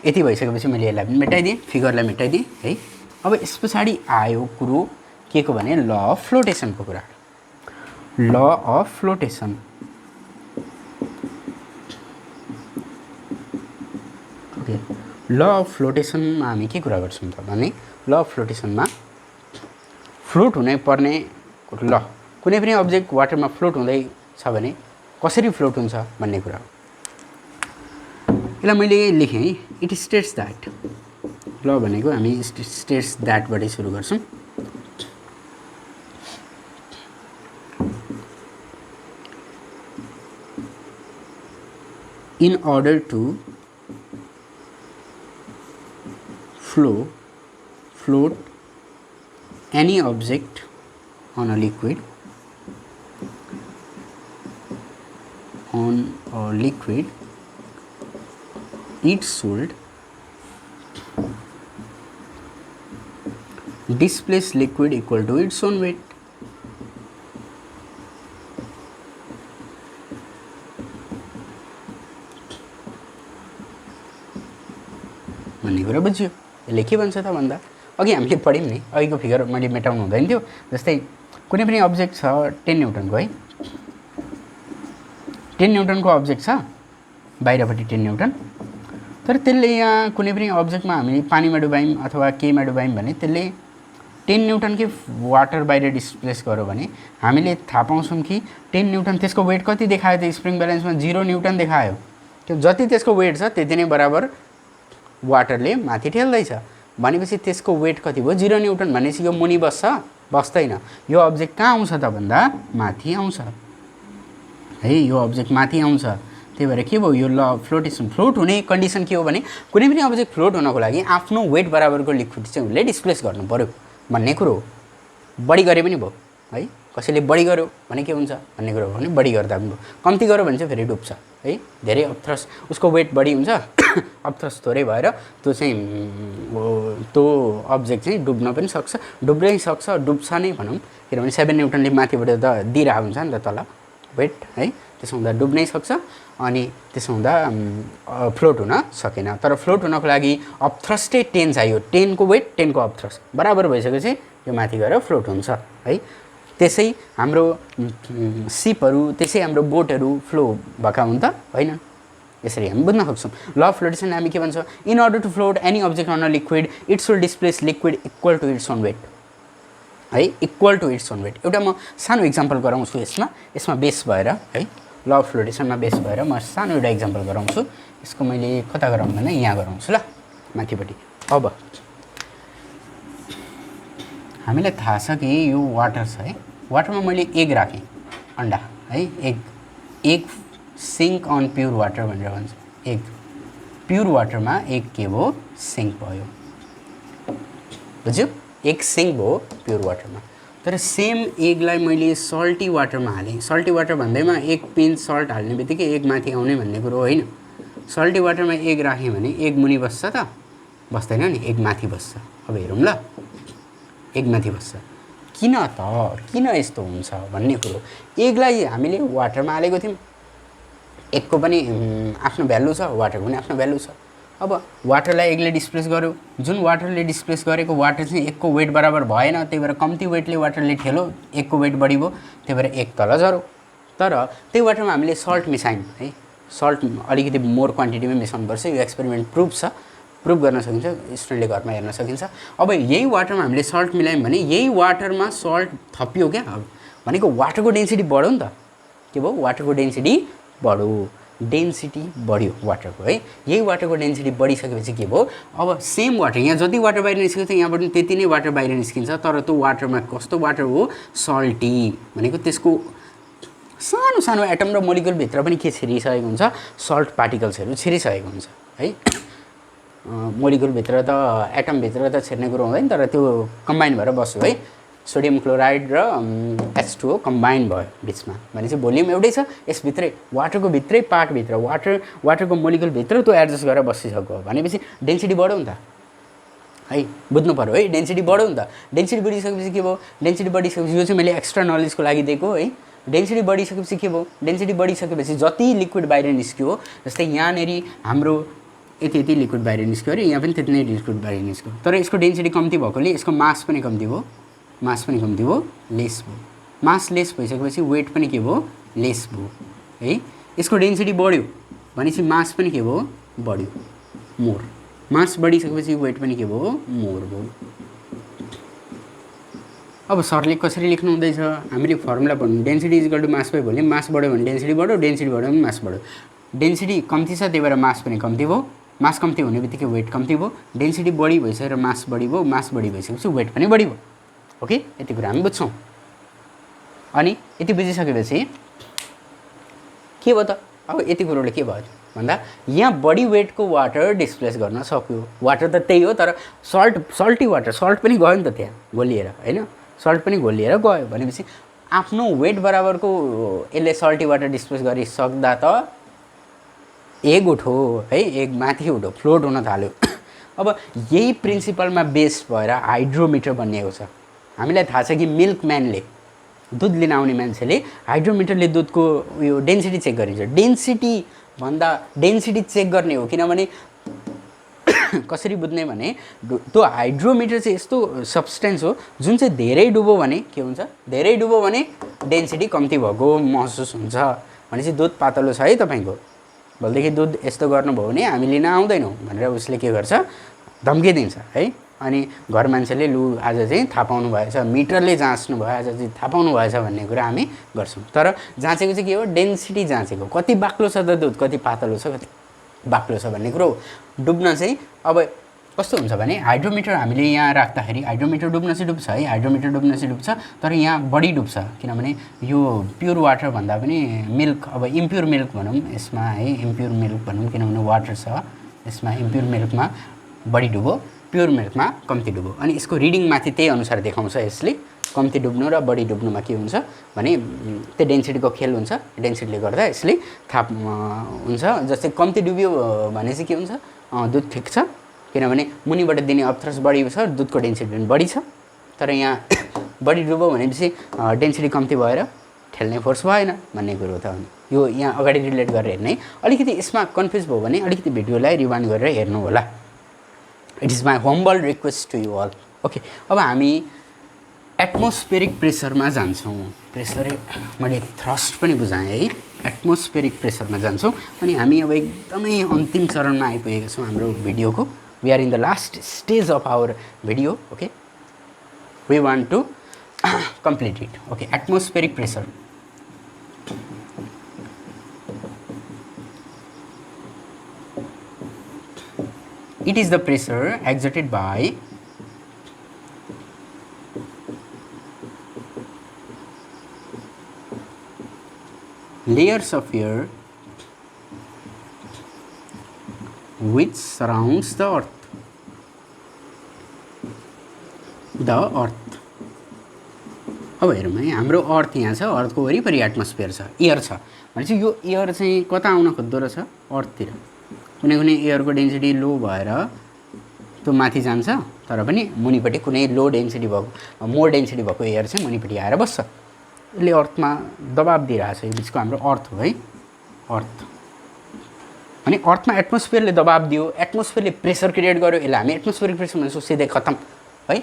Speaker 1: यति भइसकेपछि मैले यसलाई पनि मेटाइदिएँ, फिगरलाई मेटाइदिएँ है। अब यस पछाडि आयो कुरो के को भने ल अफ फ्लोटेसनको कुरा, law of flotation. Okay, law of फ्लोटेसनमा हामी के कुरा गर्छौँ त भने, ल अफ फ्लोटेसनमा फ्लोट हुनै पर्ने ल, कुनै पनि अब्जेक्ट वाटरमा फ्लोट हुँदैछ भने कसरी फ्लोट हुन्छ भन्ने कुरा हो। यसलाई मैले लेखेँ, इट स्टेट्स द्याट, ल भनेको हामी स्टेट्स द्याटबाटै सुरु गर्छौँ। In order to float any object on a liquid it should displace liquid equal to its own weight. भन्ने कुरा बुझ्यो। यसले के भन्छ त भन्दा अघि हामीले पढ्यौँ नि, अघिको फिगर मैले मेटाउनु हुँदैन थियो। जस्तै कुनै पनि अब्जेक्ट छ 10 न्युटनको है, 10 न्युटनको अब्जेक्ट छ बाहिरपट्टि 10 न्युटन, तर त्यसले यहाँ कुनै पनि अब्जेक्टमा हामी पानीमा डुबायौँ अथवा केमा डुबायौँ भने त्यसले 10 न्युटनकै वाटर बाहिर डिस्प्लेस गर्यो भने हामीले थाहा पाउँछौँ कि 10 न्युटन, त्यसको वेट कति देखायो त स्प्रिङ ब्यालेन्समा 0 न्युटन देखायो। त्यो जति त्यसको वेट छ त्यति नै बराबर वाटरले माथि ठेल्दैछ भनेपछि त्यसको वेट कति भयो 0 न्युटन। भनेपछि यो मुनि बस्छ, बस्दैन, यो अब्जेक्ट कहाँ आउँछ त भन्दा माथि आउँछ है, यो अब्जेक्ट माथि आउँछ। त्यही भएर के भयो, यो ल फ्लोटेसन, फ्लोट हुने कन्डिसन के हो भने कुनै पनि अब्जेक्ट फ्लोट हुनको लागि आफ्नो वेट बराबरको लिक्विड चाहिँ उसले डिस्प्लेस गर्नु पर्यो भन्ने कुरो हो। बढी गरे पनि भयो है, कसैले बढी गर्यो भने के हुन्छ भन्ने कुरो हो भने बढी गर्दा पनि भयो, कम्ती गर्यो भने चाहिँ फेरि डुब्छ है, धेरै अपथ्रस, उसको वेट बढी हुन्छ, अपथ्रस थोरै भएर त्यो चाहिँ त्यो अब्जेक्ट चाहिँ डुब्न पनि सक्छ, डुब्नै सक्छ, डुब्छ नै भनौँ, किनभने 7 न्युटनले माथिबाट त दिइरहेको हुन्छ नि त तल वेट है, त्यसो हुँदा डुब्नै सक्छ। अनि त्यसो हुँदा फ्लोट हुन सकेन। तर फ्लोट हुनको लागि अपथ्रस्टै 10 चाहियो, 10 को वेट 10 को अपथ्रस बराबर भइसकेपछि यो माथि गएर फ्लोट हुन्छ है। त्यसै हाम्रो सिपहरू, त्यसै हाम्रो बोटहरू फ्लो भएका हुन् त होइन यसरी हामी बुझ्न सक्छौँ। ल अफ फ्लोटेसन हामी के भन्छ, in order to float any object on a liquid it should displace liquid equal to its own weight है, equal to its own weight. एउटा म सानो इक्जाम्पल गराउँछु यसमा बेस भएर है, ल अफ फ्लोटेसनमा बेस भएर म सानो एउटा इक्जाम्पल गराउँछु। यसको मैले कता गराउँ भने यहाँ गराउँछु ल, माथिपट्टि। अब हामीलाई थाहा छ कि यो वाटर छ है, वाटरमा मैले एग राखेँ, अन्डा है, egg sink on pure water भनेर भन्छ। एग प्योर वाटरमा एग के भयो, सिङ्क भयो, बुझ्यो, एग सिङ्क भयो प्योर वाटरमा। तर सेम एगलाई मैले सल्टी वाटरमा हालेँ। सल्टी वाटर भन्दैमा एक पिन्च सल्ट हाल्ने बित्तिकै एग माथि आउने भन्ने कुरो होइन। सल्टी वाटरमा एग राख्यो भने एग मुनि बस्छ त, बस्दैन नि, एग माथि बस्छ। अब हेरौँ ल, एग माथि बस्छ, किन यस्तो हुन्छ भन्ने कुरो। एगलाई हामीले वाटरमा हालेको थियौँ, एगको पनि आफ्नो भ्यालु छ, वाटरको पनि आफ्नो भ्यालु छ। अब वाटरलाई एगले डिस्प्लेस गर्यो, जुन वाटरले डिस्प्लेस गरेको वाटर चाहिँ एकको वेट बराबर भएन, त्यही भएर कम्ती वेटले वाटरले ठेलो, एकको वेट बढी भयो, त्यही भएर एक तल झऱ्यो। तर त्यही वाटरमा हामीले सल्ट मिसायौँ है, सल्ट अलिकति मोर क्वान्टिटीमा मिसाउनुपर्छ। यो एक्सपेरिमेन्ट प्रुभ गर्न सकिन्छ, स्टुडेन्टले घरमा हेर्न सकिन्छ। अब यही वाटरमा हामीले सल्ट मिलायौँ भने यही वाटरमा सल्ट थपियो क्या, भनेको वाटरको डेन्सिटी बढ्यो नि त। के भयो, वाटरको डेन्सिटी बढ्यो, डेन्सिटी बढ्यो वाटरको है। यही वाटरको डेन्सिटी बढिसकेपछि के भयो, अब सेम वाटर, यहाँ जति वाटर बाहिर निस्किन्छ यहाँबाट त्यति नै वाटर बाहिर निस्किन्छ। तर त्यो वाटरमा कस्तो वाटर हो, सल्टी, भनेको त्यसको सानो सानो एटम र मोलिकुलभित्र पनि के छिरिसकेको हुन्छ, सल्ट पार्टिकल्सहरू छिरिसकेको हुन्छ है। मोलिकुलभित्र त एटमभित्र त छिर्ने कुरो हुँदैन, तर त्यो कम्बाइन भएर बस्यो है। सोडियम क्लोराइड र H2O कम्बाइन भयो बिचमा, भनेपछि भोल्युम एउटै छ, यसभित्रै वाटरको भित्रै पार्टभित्र वाटरको मोलिकुलभित्र त्यो एडजस्ट गरेर बसिसक्यो भनेपछि डेन्सिटी बढ्यो नि त है, बुझ्नु पऱ्यो है। डेन्सिटी बढ्यो नि त, डेन्सिटी बढिसकेपछि के भयो, डेन्सिटी बढिसकेपछि यो चाहिँ मैले एक्स्ट्रा नलेजको लागि दिएको है। डेन्सिटी बढिसकेपछि के भयो, डेन्सिटी बढिसकेपछि जति लिक्विड बाहिर निस्क्यो, जस्तै यहाँनिर हाम्रो यति लिक्विड बाहिर निस्क्यो अरे, यहाँ पनि त्यति नै लिक्विड बाहिर निस्क्यो, तर यसको डेन्सिटी कम्ती भएकोले यसको मास पनि कम्ती भयो, लेस भयो। मास लेस भइसकेपछि वेट पनि के भयो, लेस भयो है। यसको डेन्सिटी बढ्यो भनेपछि मास पनि के भयो, बढ्यो, मोर। मास बढिसकेपछि वेट पनि के भयो, मोर भयो। अब सरले कसरी लेख्नु हुँदैछ, हामीले फर्मुला पढ्नु, density is equal to mass by volume. Mass बढ्यो भने डेन्सिटी बढ्यो, डेन्सिटी बढ्यो भने मास बढ्यो। डेन्सिटी कम्ती छ त्यही भएर मास पनि कम्ती भयो, मास कम्ती हुने बित्तिकै वेट कम्ती भयो, डेन्सिटी बढी भइसकेर मास बढी भयो, मास बढी भइसकेपछि वेट पनि बढी भयो। ओके, यति कुरा हामी बुझ्छौँ। अनि यति बुझिसकेपछि के भयो त, अब यति कुरोले के भयो भन्दा यहाँ बढी वेटको वाटर डिस्प्लेस गर्न सक्यो। वाटर त त्यही हो, तर सल्टी वाटर, सल्ट पनि गयो नि त त्यहाँ घोलिएर होइन, सल्ट पनि घोलिएर गयो भनेपछि आफ्नो वेट बराबरको यसले सल्टी वाटर डिस्प्लेस गरिसक्दा त एग उठो है, एग माथि उठो, फ्लोट हुन थाल्यो। अब यही प्रिन्सिपलमा बेस्ड भएर हाइड्रोमिटर बनिएको छ। हामीलाई थाहा छ कि मिल्कम्यानले, दुध लिन आउने मान्छेले हाइड्रोमिटरले दुधको उयो डेन्सिटी चेक गरिन्छ। डेन्सिटी चेक गर्ने हो, किनभने कसरी बुझ्ने भने त्यो हाइड्रोमिटर चाहिँ यस्तो सब्सटेन्स हो जुन चाहिँ धेरै डुबो भने के हुन्छ, धेरै डुबो भने डेन्सिटी कम्ती भएको महसुस हुन्छ। भनेपछि दुध पातलो छ है तपाईँको, भोलिदेखि दुध यस्तो गर्नुभयो भने हामी लिन आउँदैनौँ भनेर उसले के गर्छ, धम्की दिन्छ है। अनि घर मान्छेले लु आज चाहिँ थाहा पाउनु भएछ, मिटरले जाँच्नु भयो, आज चाहिँ थाहा पाउनु भएछ भन्ने कुरा हामी गर्छौँ। तर जाँचेको चाहिँ के हो, डेन्सिटी जाँचेको, कति बाक्लो छ त दुध, कति पातलो छ, कति बाक्लो छ भन्ने कुरो। डुब्न चाहिँ अब कस्तो हुन्छ भने हाइड्रोमिटर हामीले यहाँ राख्दाखेरि हाइड्रोमिटर डुब्न चाहिँ डुब्छ है, हाइड्रोमिटर डुब्न चाहिँ डुब्छ, तर यहाँ बढी डुब्छ किनभने यो प्योर वाटर भन्दा पनि मिल्क, अब इम्प्योर मिल्क भनौँ यसमा है, इम्प्योर मिल्क भनौँ किनभने वाटर छ यसमा, इम्प्योर मिल्कमा बढी डुबो, प्योर मिल्कमा कम्ती डुबो। अनि यसको रिडिङमाथि त्यही अनुसार देखाउँछ यसले, कम्ती डुब्नु र बढी डुब्नुमा के हुन्छ भने त्यो डेन्सिटीको खेल हुन्छ, डेन्सिटीले गर्दा यसले थाहा हुन्छ। जस्तै कम्ती डुब्यो भने चाहिँ के हुन्छ, दुध ठिक छ किनभने मुनिबाट दिने अपथ्रस्ट बढी छ, दुधको डेन्सिटी पनि बढी छ। तर यहाँ बढी डुब्यो भनेपछि डेन्सिटी कम्ती भएर ठेल्ने फोर्स भएन भन्ने कुरो त हो। यो यहाँ अगाडि रिलेट गरेर हेर्ने, अलिकति यसमा कन्फ्युज भयो भने अलिकति भिडियोलाई रिवाइन्ड गरेर हेर्नु होला। It is my humble request to you all. Okay, अब हामी एटमोस्फेरिक प्रेसरमा जान्छौँ। प्रेसर मैले थ्रस्ट पनि बुझाएँ है, एटमोस्फेरिक प्रेसरमा जान्छौँ अनि हामी अब एकदमै अन्तिम चरणमा आइपुगेका छौँ हाम्रो भिडियोको। We are in the last stage of our video. Okay, we want to complete it. Okay, atmospheric pressure it is the pressure exerted by layers of air which surrounds the earth. अब हेरौँ है, हाम्रो अर्थ यहाँ छ, अर्थको वरिपरि एटमोस्फियर छ, एयर छ भनेपछि यो एयर चाहिँ कता आउन खोज्दो रहेछ? अर्थतिर। कुनै कुनै एयरको डेन्सिटी लो भएर त्यो माथि जान्छ, तर पनि मुनिपट्टि कुनै लो डेन्सिटी भएको मोर डेन्सिटी भएको एयर चाहिँ मुनिपट्टि आएर बस्छ। यसले अर्थमा दबाब दिइरहेछ, यो बिचको हाम्रो अर्थ हो है, अर्थ। अनि अर्थमा एटमोस्फियरले दबाब दियो, एटमोस्फियरले प्रेसर क्रिएट गर्यो, यसलाई हामी एटमोस्फियरिक प्रेसर भन्छौँ। सिधै खतम है,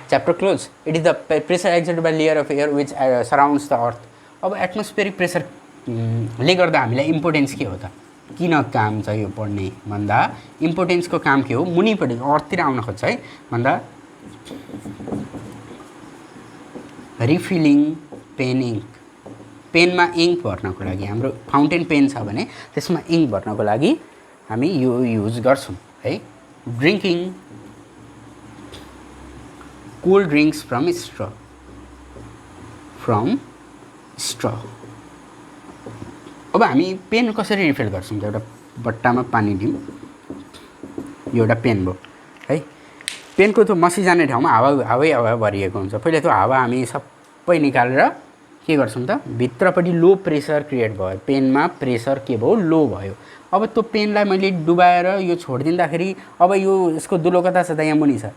Speaker 1: chapter close. It is the pressure exerted by layer of air which surrounds the earth. अब एटमोस्फियरिक प्रेसरले गर्दा हामीलाई इम्पोर्टेन्स के हो त? किन काम छ यो पढ्ने भन्दा इम्पोर्टेन्सको काम के हो? मुनिपट्टि अर्थतिर आउन खोज्छ है भन्दा रिफिलिङ पेन इङ्क। पेनमा इङ्क भर्नको लागि, हाम्रो फाउन्टेन पेन छ भने त्यसमा इङ्क भर्नको लागि हामी यो युज गर्छौँ है। Drinking cold drinks from straw. अब हामी पेन कसरी रिफिल गर्छौँ? एउटा बट्टामा पानी दिउँ, यो एउटा पेन भयो है। पेनको त्यो मसी जाने ठाउँमा हावा भरिएको हुन्छ। पहिला त्यो हावा हामी सबै निकालेर के गर्छौँ त? भित्रपट्टि लो प्रेसर क्रिएट भयो, पेनमा प्रेसर के भयो? लो भयो। अब त्यो पेनलाई मैले डुबाएर यो छोडिदिँदाखेरि अब यो यसको दुलो कता छ त? यहाँ मुनि छ,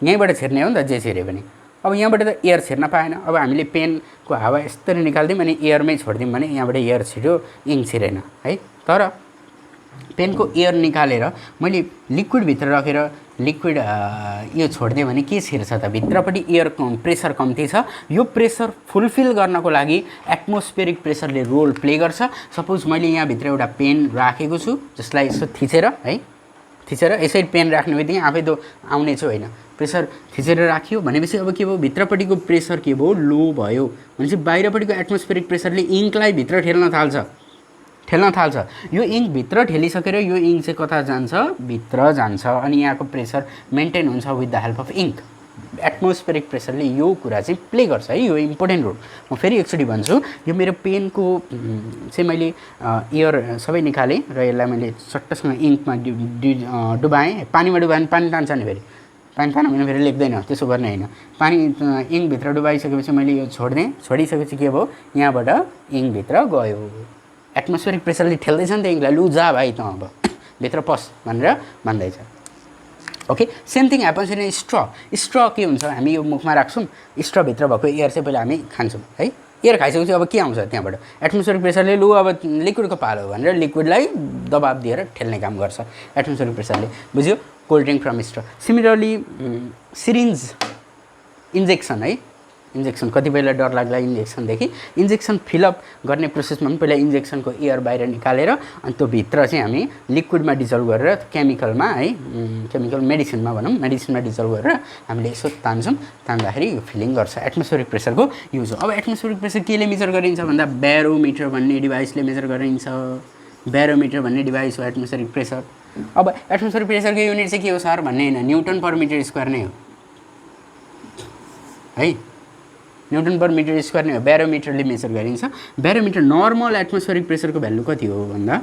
Speaker 1: यहीँबाट छिर्ने हो नि त जे छिर्यो भने। अब यहाँबाट त एयर छिर्न पाएन। अब हामीले पेनको हावा यसरी निकालिदिउँ अनि एयरमै छोडिदिउँ भने यहाँबाट एयर छिर्यो, इङ्क छिरेन है। तर पेनको एयर निकालेर मैले लिक्विडभित्र राखेर लिक्विड यो छोडिदिएँ भने के छिर्छ त? भित्रपट्टि एयर प्रेसर कम्ती छ। यो प्रेसर फुलफिल गर्नको लागि एटमोस्फेरिक प्रेसरले रोल प्ले गर्छ। सपोज मैले यहाँभित्र एउटा पेन राखेको छु, जसलाई यसो थिचेर है, थिचेर यसरी पेन राख्ने बित्तिकै आफै त आउने चाहिँ होइन, प्रेसर थिचेर राख्यो भनेपछि अब के भयो? भित्रपट्टिको प्रेसर के भयो? लो भयो। भनेपछि बाहिरपट्टिको एटमोस्फेरिक प्रेसरले इङ्कलाई भित्र ठेल्न थाल्छ। यो इङ्क भित्र ठेलिसकेर यो इङ्क चाहिँ कता जान्छ? भित्र जान्छ अनि यहाँको प्रेसर मेन्टेन हुन्छ with the help of ink. Atmospheric प्रेसरले यो कुरा चाहिँ प्ले गर्छ है, यो इम्पोर्टेन्ट रोल। म फेरि एकचोटि भन्छु, यो मेरो पेनको चाहिँ मैले एयर सबै निकालेँ र यसलाई मैले चट्टसँग इङ्कमा डुबाएँ। पानीमा डुबाएँ भने पानी तान्छ नि, फेरि पानी तान्यो भने फेरि लेख्दैन, त्यसो गर्ने होइन। पानी इङ्कभित्र डुबाइसकेपछि मैले यो छोडिसकेपछि के भयो? यहाँबाट इङ्कभित्र गयो। एटमोस्फेरिक प्रेसरले ठेल्दैछ नि त इङ्कलाई, लु जा भाइ त अब भित्र पस भनेर भन्दैछ। Okay, same thing happens in straw. Straw के हुन्छ? हामी यो मुखमा राख्छौँ, स्ट्रभित्र भएको एयर चाहिँ पहिला हामी खान्छौँ है। एयर खाइसकेपछि अब के आउँछ त्यहाँबाट? एटमोस्फेरिक प्रेसरले लु अब लिक्विडको पालो भनेर लिक्विडलाई दबाब दिएर ठेल्ने काम गर्छ एटमोस्फेरिक प्रेसरले। बुझ्यो? Cold drink from straw. Similarly syringe injection है, इन्जेक्सन कतिपयलाई डर लाग्ला इन्जेक्सनदेखि। इन्जेक्सन फिलअप गर्ने प्रोसेसमा पनि पहिला इन्जेक्सनको एयर बाहिर निकालेर अनि त्यो भित्र चाहिँ हामी लिक्विडमा डिजल्भ गरेर केमिकलमा है, केमिकल मेडिसिनमा भनौँ, मेडिसिनमा डिजल्भ गरेर हामीले यसो तान्छौँ। तान्दाखेरि यो फिलिङ गर्छ। एटमोस्फेरिक प्रेसरको युज हो। अब एटमोस्फेरिक प्रेसर केले मेजर गरिन्छ भन्दा ब्यारोमिटर भन्ने डिभाइसले मेजर गरिन्छ। ब्यारोमिटर भन्ने डिभाइस हो एटमोस्फेरिक प्रेसर। अब एटमोस्फेरिक प्रेसरको युनिट चाहिँ के हो सर भन्ने होइन, न्युटन पर मिटर स्क्वायर नै हो है, न्युटन पर मिटर स्क्वायर नै हो। ब्यारोमिटरले मेजर गरिन्छ। ब्यारोमिटर नर्मल एटमोस्फेरिक प्रेसरको भ्यालु कति हो भन्दा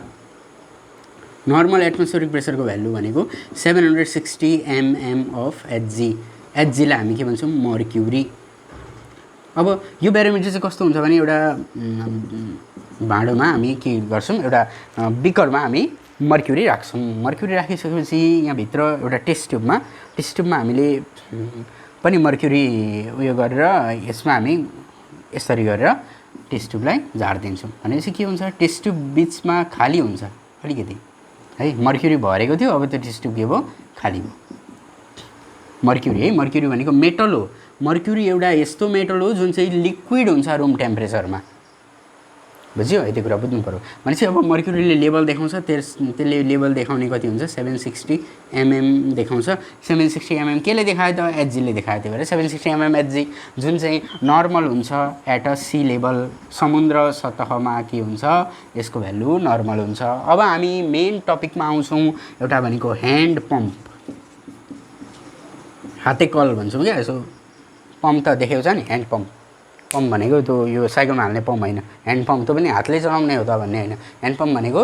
Speaker 1: नर्मल एटमोस्फेरिक प्रेसरको भ्यालु भनेको 760 mm अफ एचजी। एचजीलाई हामी के भन्छौँ? मर्क्युरी। अब यो ब्यारोमिटर चाहिँ कस्तो हुन्छ भने एउटा भाँडोमा हामी के गर्छौँ, एउटा बिकरमा हामी मर्क्युरी राख्छौँ। मर्क्युरी राखिसकेपछि यहाँभित्र एउटा टेस्ट ट्युबमा हामीले पनि मर्क्युरी उयो गरेर यसमा हामी यसरी गरेर टेस्ट ट्युबलाई झारिदिन्छौँ। भनेपछि के हुन्छ? टेस्ट ट्युब बिचमा खाली हुन्छ अलिकति है, मर्क्युरी भरेको थियो, अब त्यो टेस्ट ट्युब के भयो? खाली भयो। मर्क्युरी है, मर्क्युरी भनेको मेटल हो। मर्क्युरी एउटा यस्तो मेटल हो जुन चाहिँ लिक्विड हुन्छ रुम टेम्परेचरमा। बुझ्यो, यति कुरा बुझ्नु पऱ्यो। भनेपछि अब मर्क्युरीले लेभल देखाउँछ, त्यसले लेभल देखाउने कति हुन्छ 760 mm देखाउँछ। 760 mm केले देखायो त? एचजीले देखायो। त्यही भएर 760 mm एचजी जुन चाहिँ नर्मल हुन्छ एट अ सी लेभल, समुद्र सतहमा के हुन्छ यसको भ्यालु नर्मल हुन्छ। अब हामी मेन टपिकमा आउँछौँ, एउटा भनेको ह्यान्ड पम्प, हाते कल भन्छौँ क्या, यसो पम्प त देखेको छ नि, ह्यान्ड पम्प। पम्प भनेको त्यो यो साइकलमा हाल्ने पम्प होइन, ह्यान्ड पम्प त पनि हातले चलाउने हो त भन्ने होइन। ह्यान्ड पम्प भनेको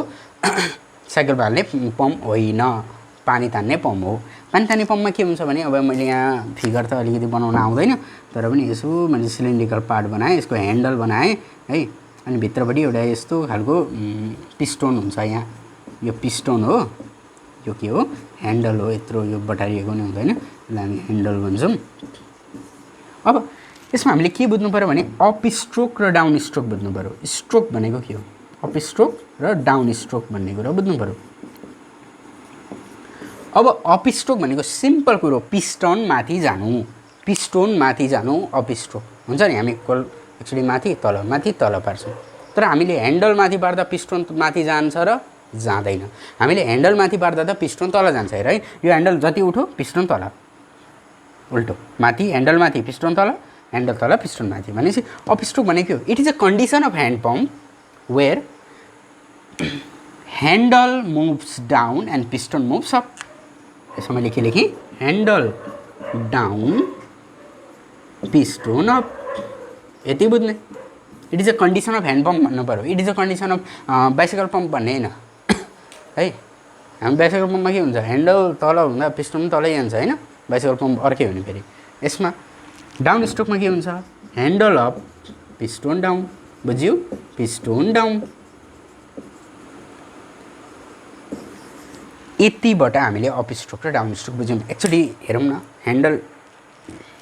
Speaker 1: साइकलमा हाल्ने पम्प होइन, पानी तान्ने पम्प हो। पानी तान्ने पम्पमा के हुन्छ भने, अब मैले यहाँ फिगर त अलिकति बनाउन आउँदैन, तर पनि यसो मैले सिलिन्ड्रिकल पार्ट बनाएँ, यसको ह्यान्डल बनाएँ है, अनि भित्रपट्टि एउटा यस्तो खालको पिस्टोन हुन्छ। यहाँ यो पिस्टोन हो, यो के हो ह्यान्डल हो, यत्रो यो बटारिएको नि हुँदैन, यसलाई हामी ह्यान्डल भन्छौँ। अब यसमा हामीले के बुझ्नु पऱ्यो भने अप स्ट्रोक र डाउन स्ट्रोक बुझ्नु पऱ्यो। स्ट्रोक भनेको के हो, अप स्ट्रोक र डाउन स्ट्रोक भन्ने कुरा बुझ्नु पऱ्यो। अब अप स्ट्रोक भनेको सिम्पल कुरो, पिस्टन माथि जानु, पिस्टोन माथि जानु अप स्ट्रोक हुन्छ नि। हामी कल एक्चुअली माथि तल पार्छौँ, तर हामीले ह्यान्डल माथि पार्दा पिस्टोन माथि जान्छ र जाँदैन। हामीले ह्यान्डल माथि पार्दा त पिस्टोन तल जान्छ हेर है। यो ह्यान्डल जति उठो पिस्टोन तल, उल्टो माथि ह्यान्डल माथि पिस्टोन तल, ह्यान्डल तल पिस्टोन माथि। भनेपछि अप स्ट्रोक भनेको it is a condition of hand pump where handle moves down and piston moves up. यसमा मैले के लेखेँ, ह्यान्डल डाउन पिस्टोन अप, यति बुझ्ने। It is a condition of hand pump भन्नु पऱ्यो, it is a condition of bicycle pump भन्ने होइन है। हामी बाइसाइकल पम्पमा के हुन्छ, ह्यान्डल तल हुँदा पिस्टन पनि तलै जान्छ होइन, बाइसाइकल पम्प अर्कै हो नि फेरि। यसमा डाउन स्ट्रोकमा के हुन्छ, ह्यान्डल अप पिस्टोन डाउन, बुझ्यो, पिस्टोन डाउन। यतिबाट हामीले अप स्ट्रोक र डाउन स्ट्रोक बुझ्यौँ। एक्चुअली हेरौँ न, ह्यान्डल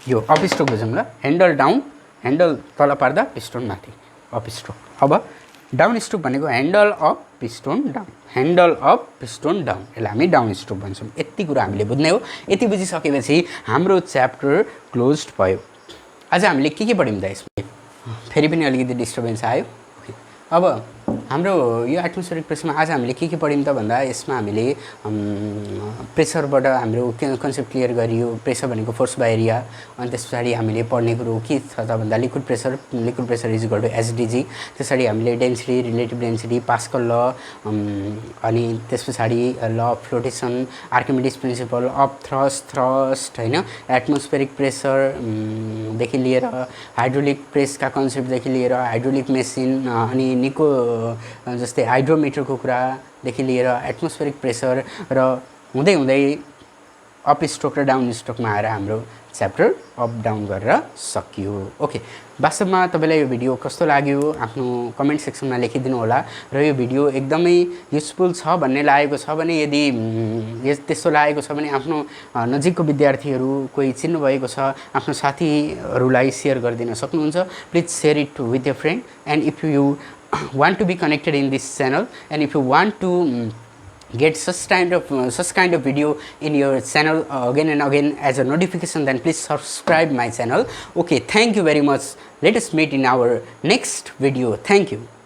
Speaker 1: यो अप स्ट्रोक बुझौँ ल, ह्यान्डल डाउन, ह्यान्डल तल पार्दा पिस्टोन माथि, अप स्ट्रोक। अब डाउन स्ट्रोक भनेको handle up piston down, handle up piston down, यसलाई हामी डाउन स्ट्रोक भन्छौँ। यति कुरा हामीले बुझ्ने हो। यति बुझिसकेपछि हाम्रो च्याप्टर क्लोज भयो। आज हामीले के पढ्यौँ त यसमा, फेरि पनि अलिकति डिस्टर्बेन्स आयो। अब हाम्रो यो एटमोस्फेरिक प्रेसरमा आज हामीले के पढ्यौँ त भन्दा, यसमा हामीले प्रेसरबाट हाम्रो कन्सेप्ट क्लियर गरियो। प्रेसर भनेको फोर्स बाई एरिया। अनि त्यस पछाडि हामीले पढ्ने कुरो के छ त भन्दा liquid pressure is equal to SDG. त्यस पछाडि हामीले डेन्सिटी, रिलेटिभ डेन्सिटी, पास्कल ल, अनि त्यस पछाडि law of flotation, Archimedes principle, of thrust होइन, एटमोस्फेरिक प्रेसरदेखि लिएर हाइड्रोलिक प्रेसका कन्सेप्टदेखि लिएर हाइड्रोलिक मेसिन, अनि निको जस्तै हाइड्रोमिटरको कुरादेखि लिएर एटमोस्फेरिक प्रेसर र हुँदै हुँदै अप स्ट्रोक र डाउन स्ट्रोकमा आएर हाम्रो च्याप्टर अप डाउन गरेर सकियो। ओके, वास्तवमा तपाईँलाई यो भिडियो कस्तो लाग्यो आफ्नो कमेन्ट सेक्सनमा लेखिदिनु होला। र यो भिडियो एकदमै युजफुल छ भन्ने लागेको छ भने, यदि त्यस्तो लागेको छ भने आफ्नो नजिकको विद्यार्थीहरू कोही चिन्नुभएको छ, आफ्नो साथीहरूलाई सेयर गरिदिन सक्नुहुन्छ। Please share it with your friend, and if you want to be connected in this channel, and if you want to get such kind of video in your channel again and again as a notification, then please subscribe my channel. Okay, thank you very much. Let us meet in our next video. Thank you.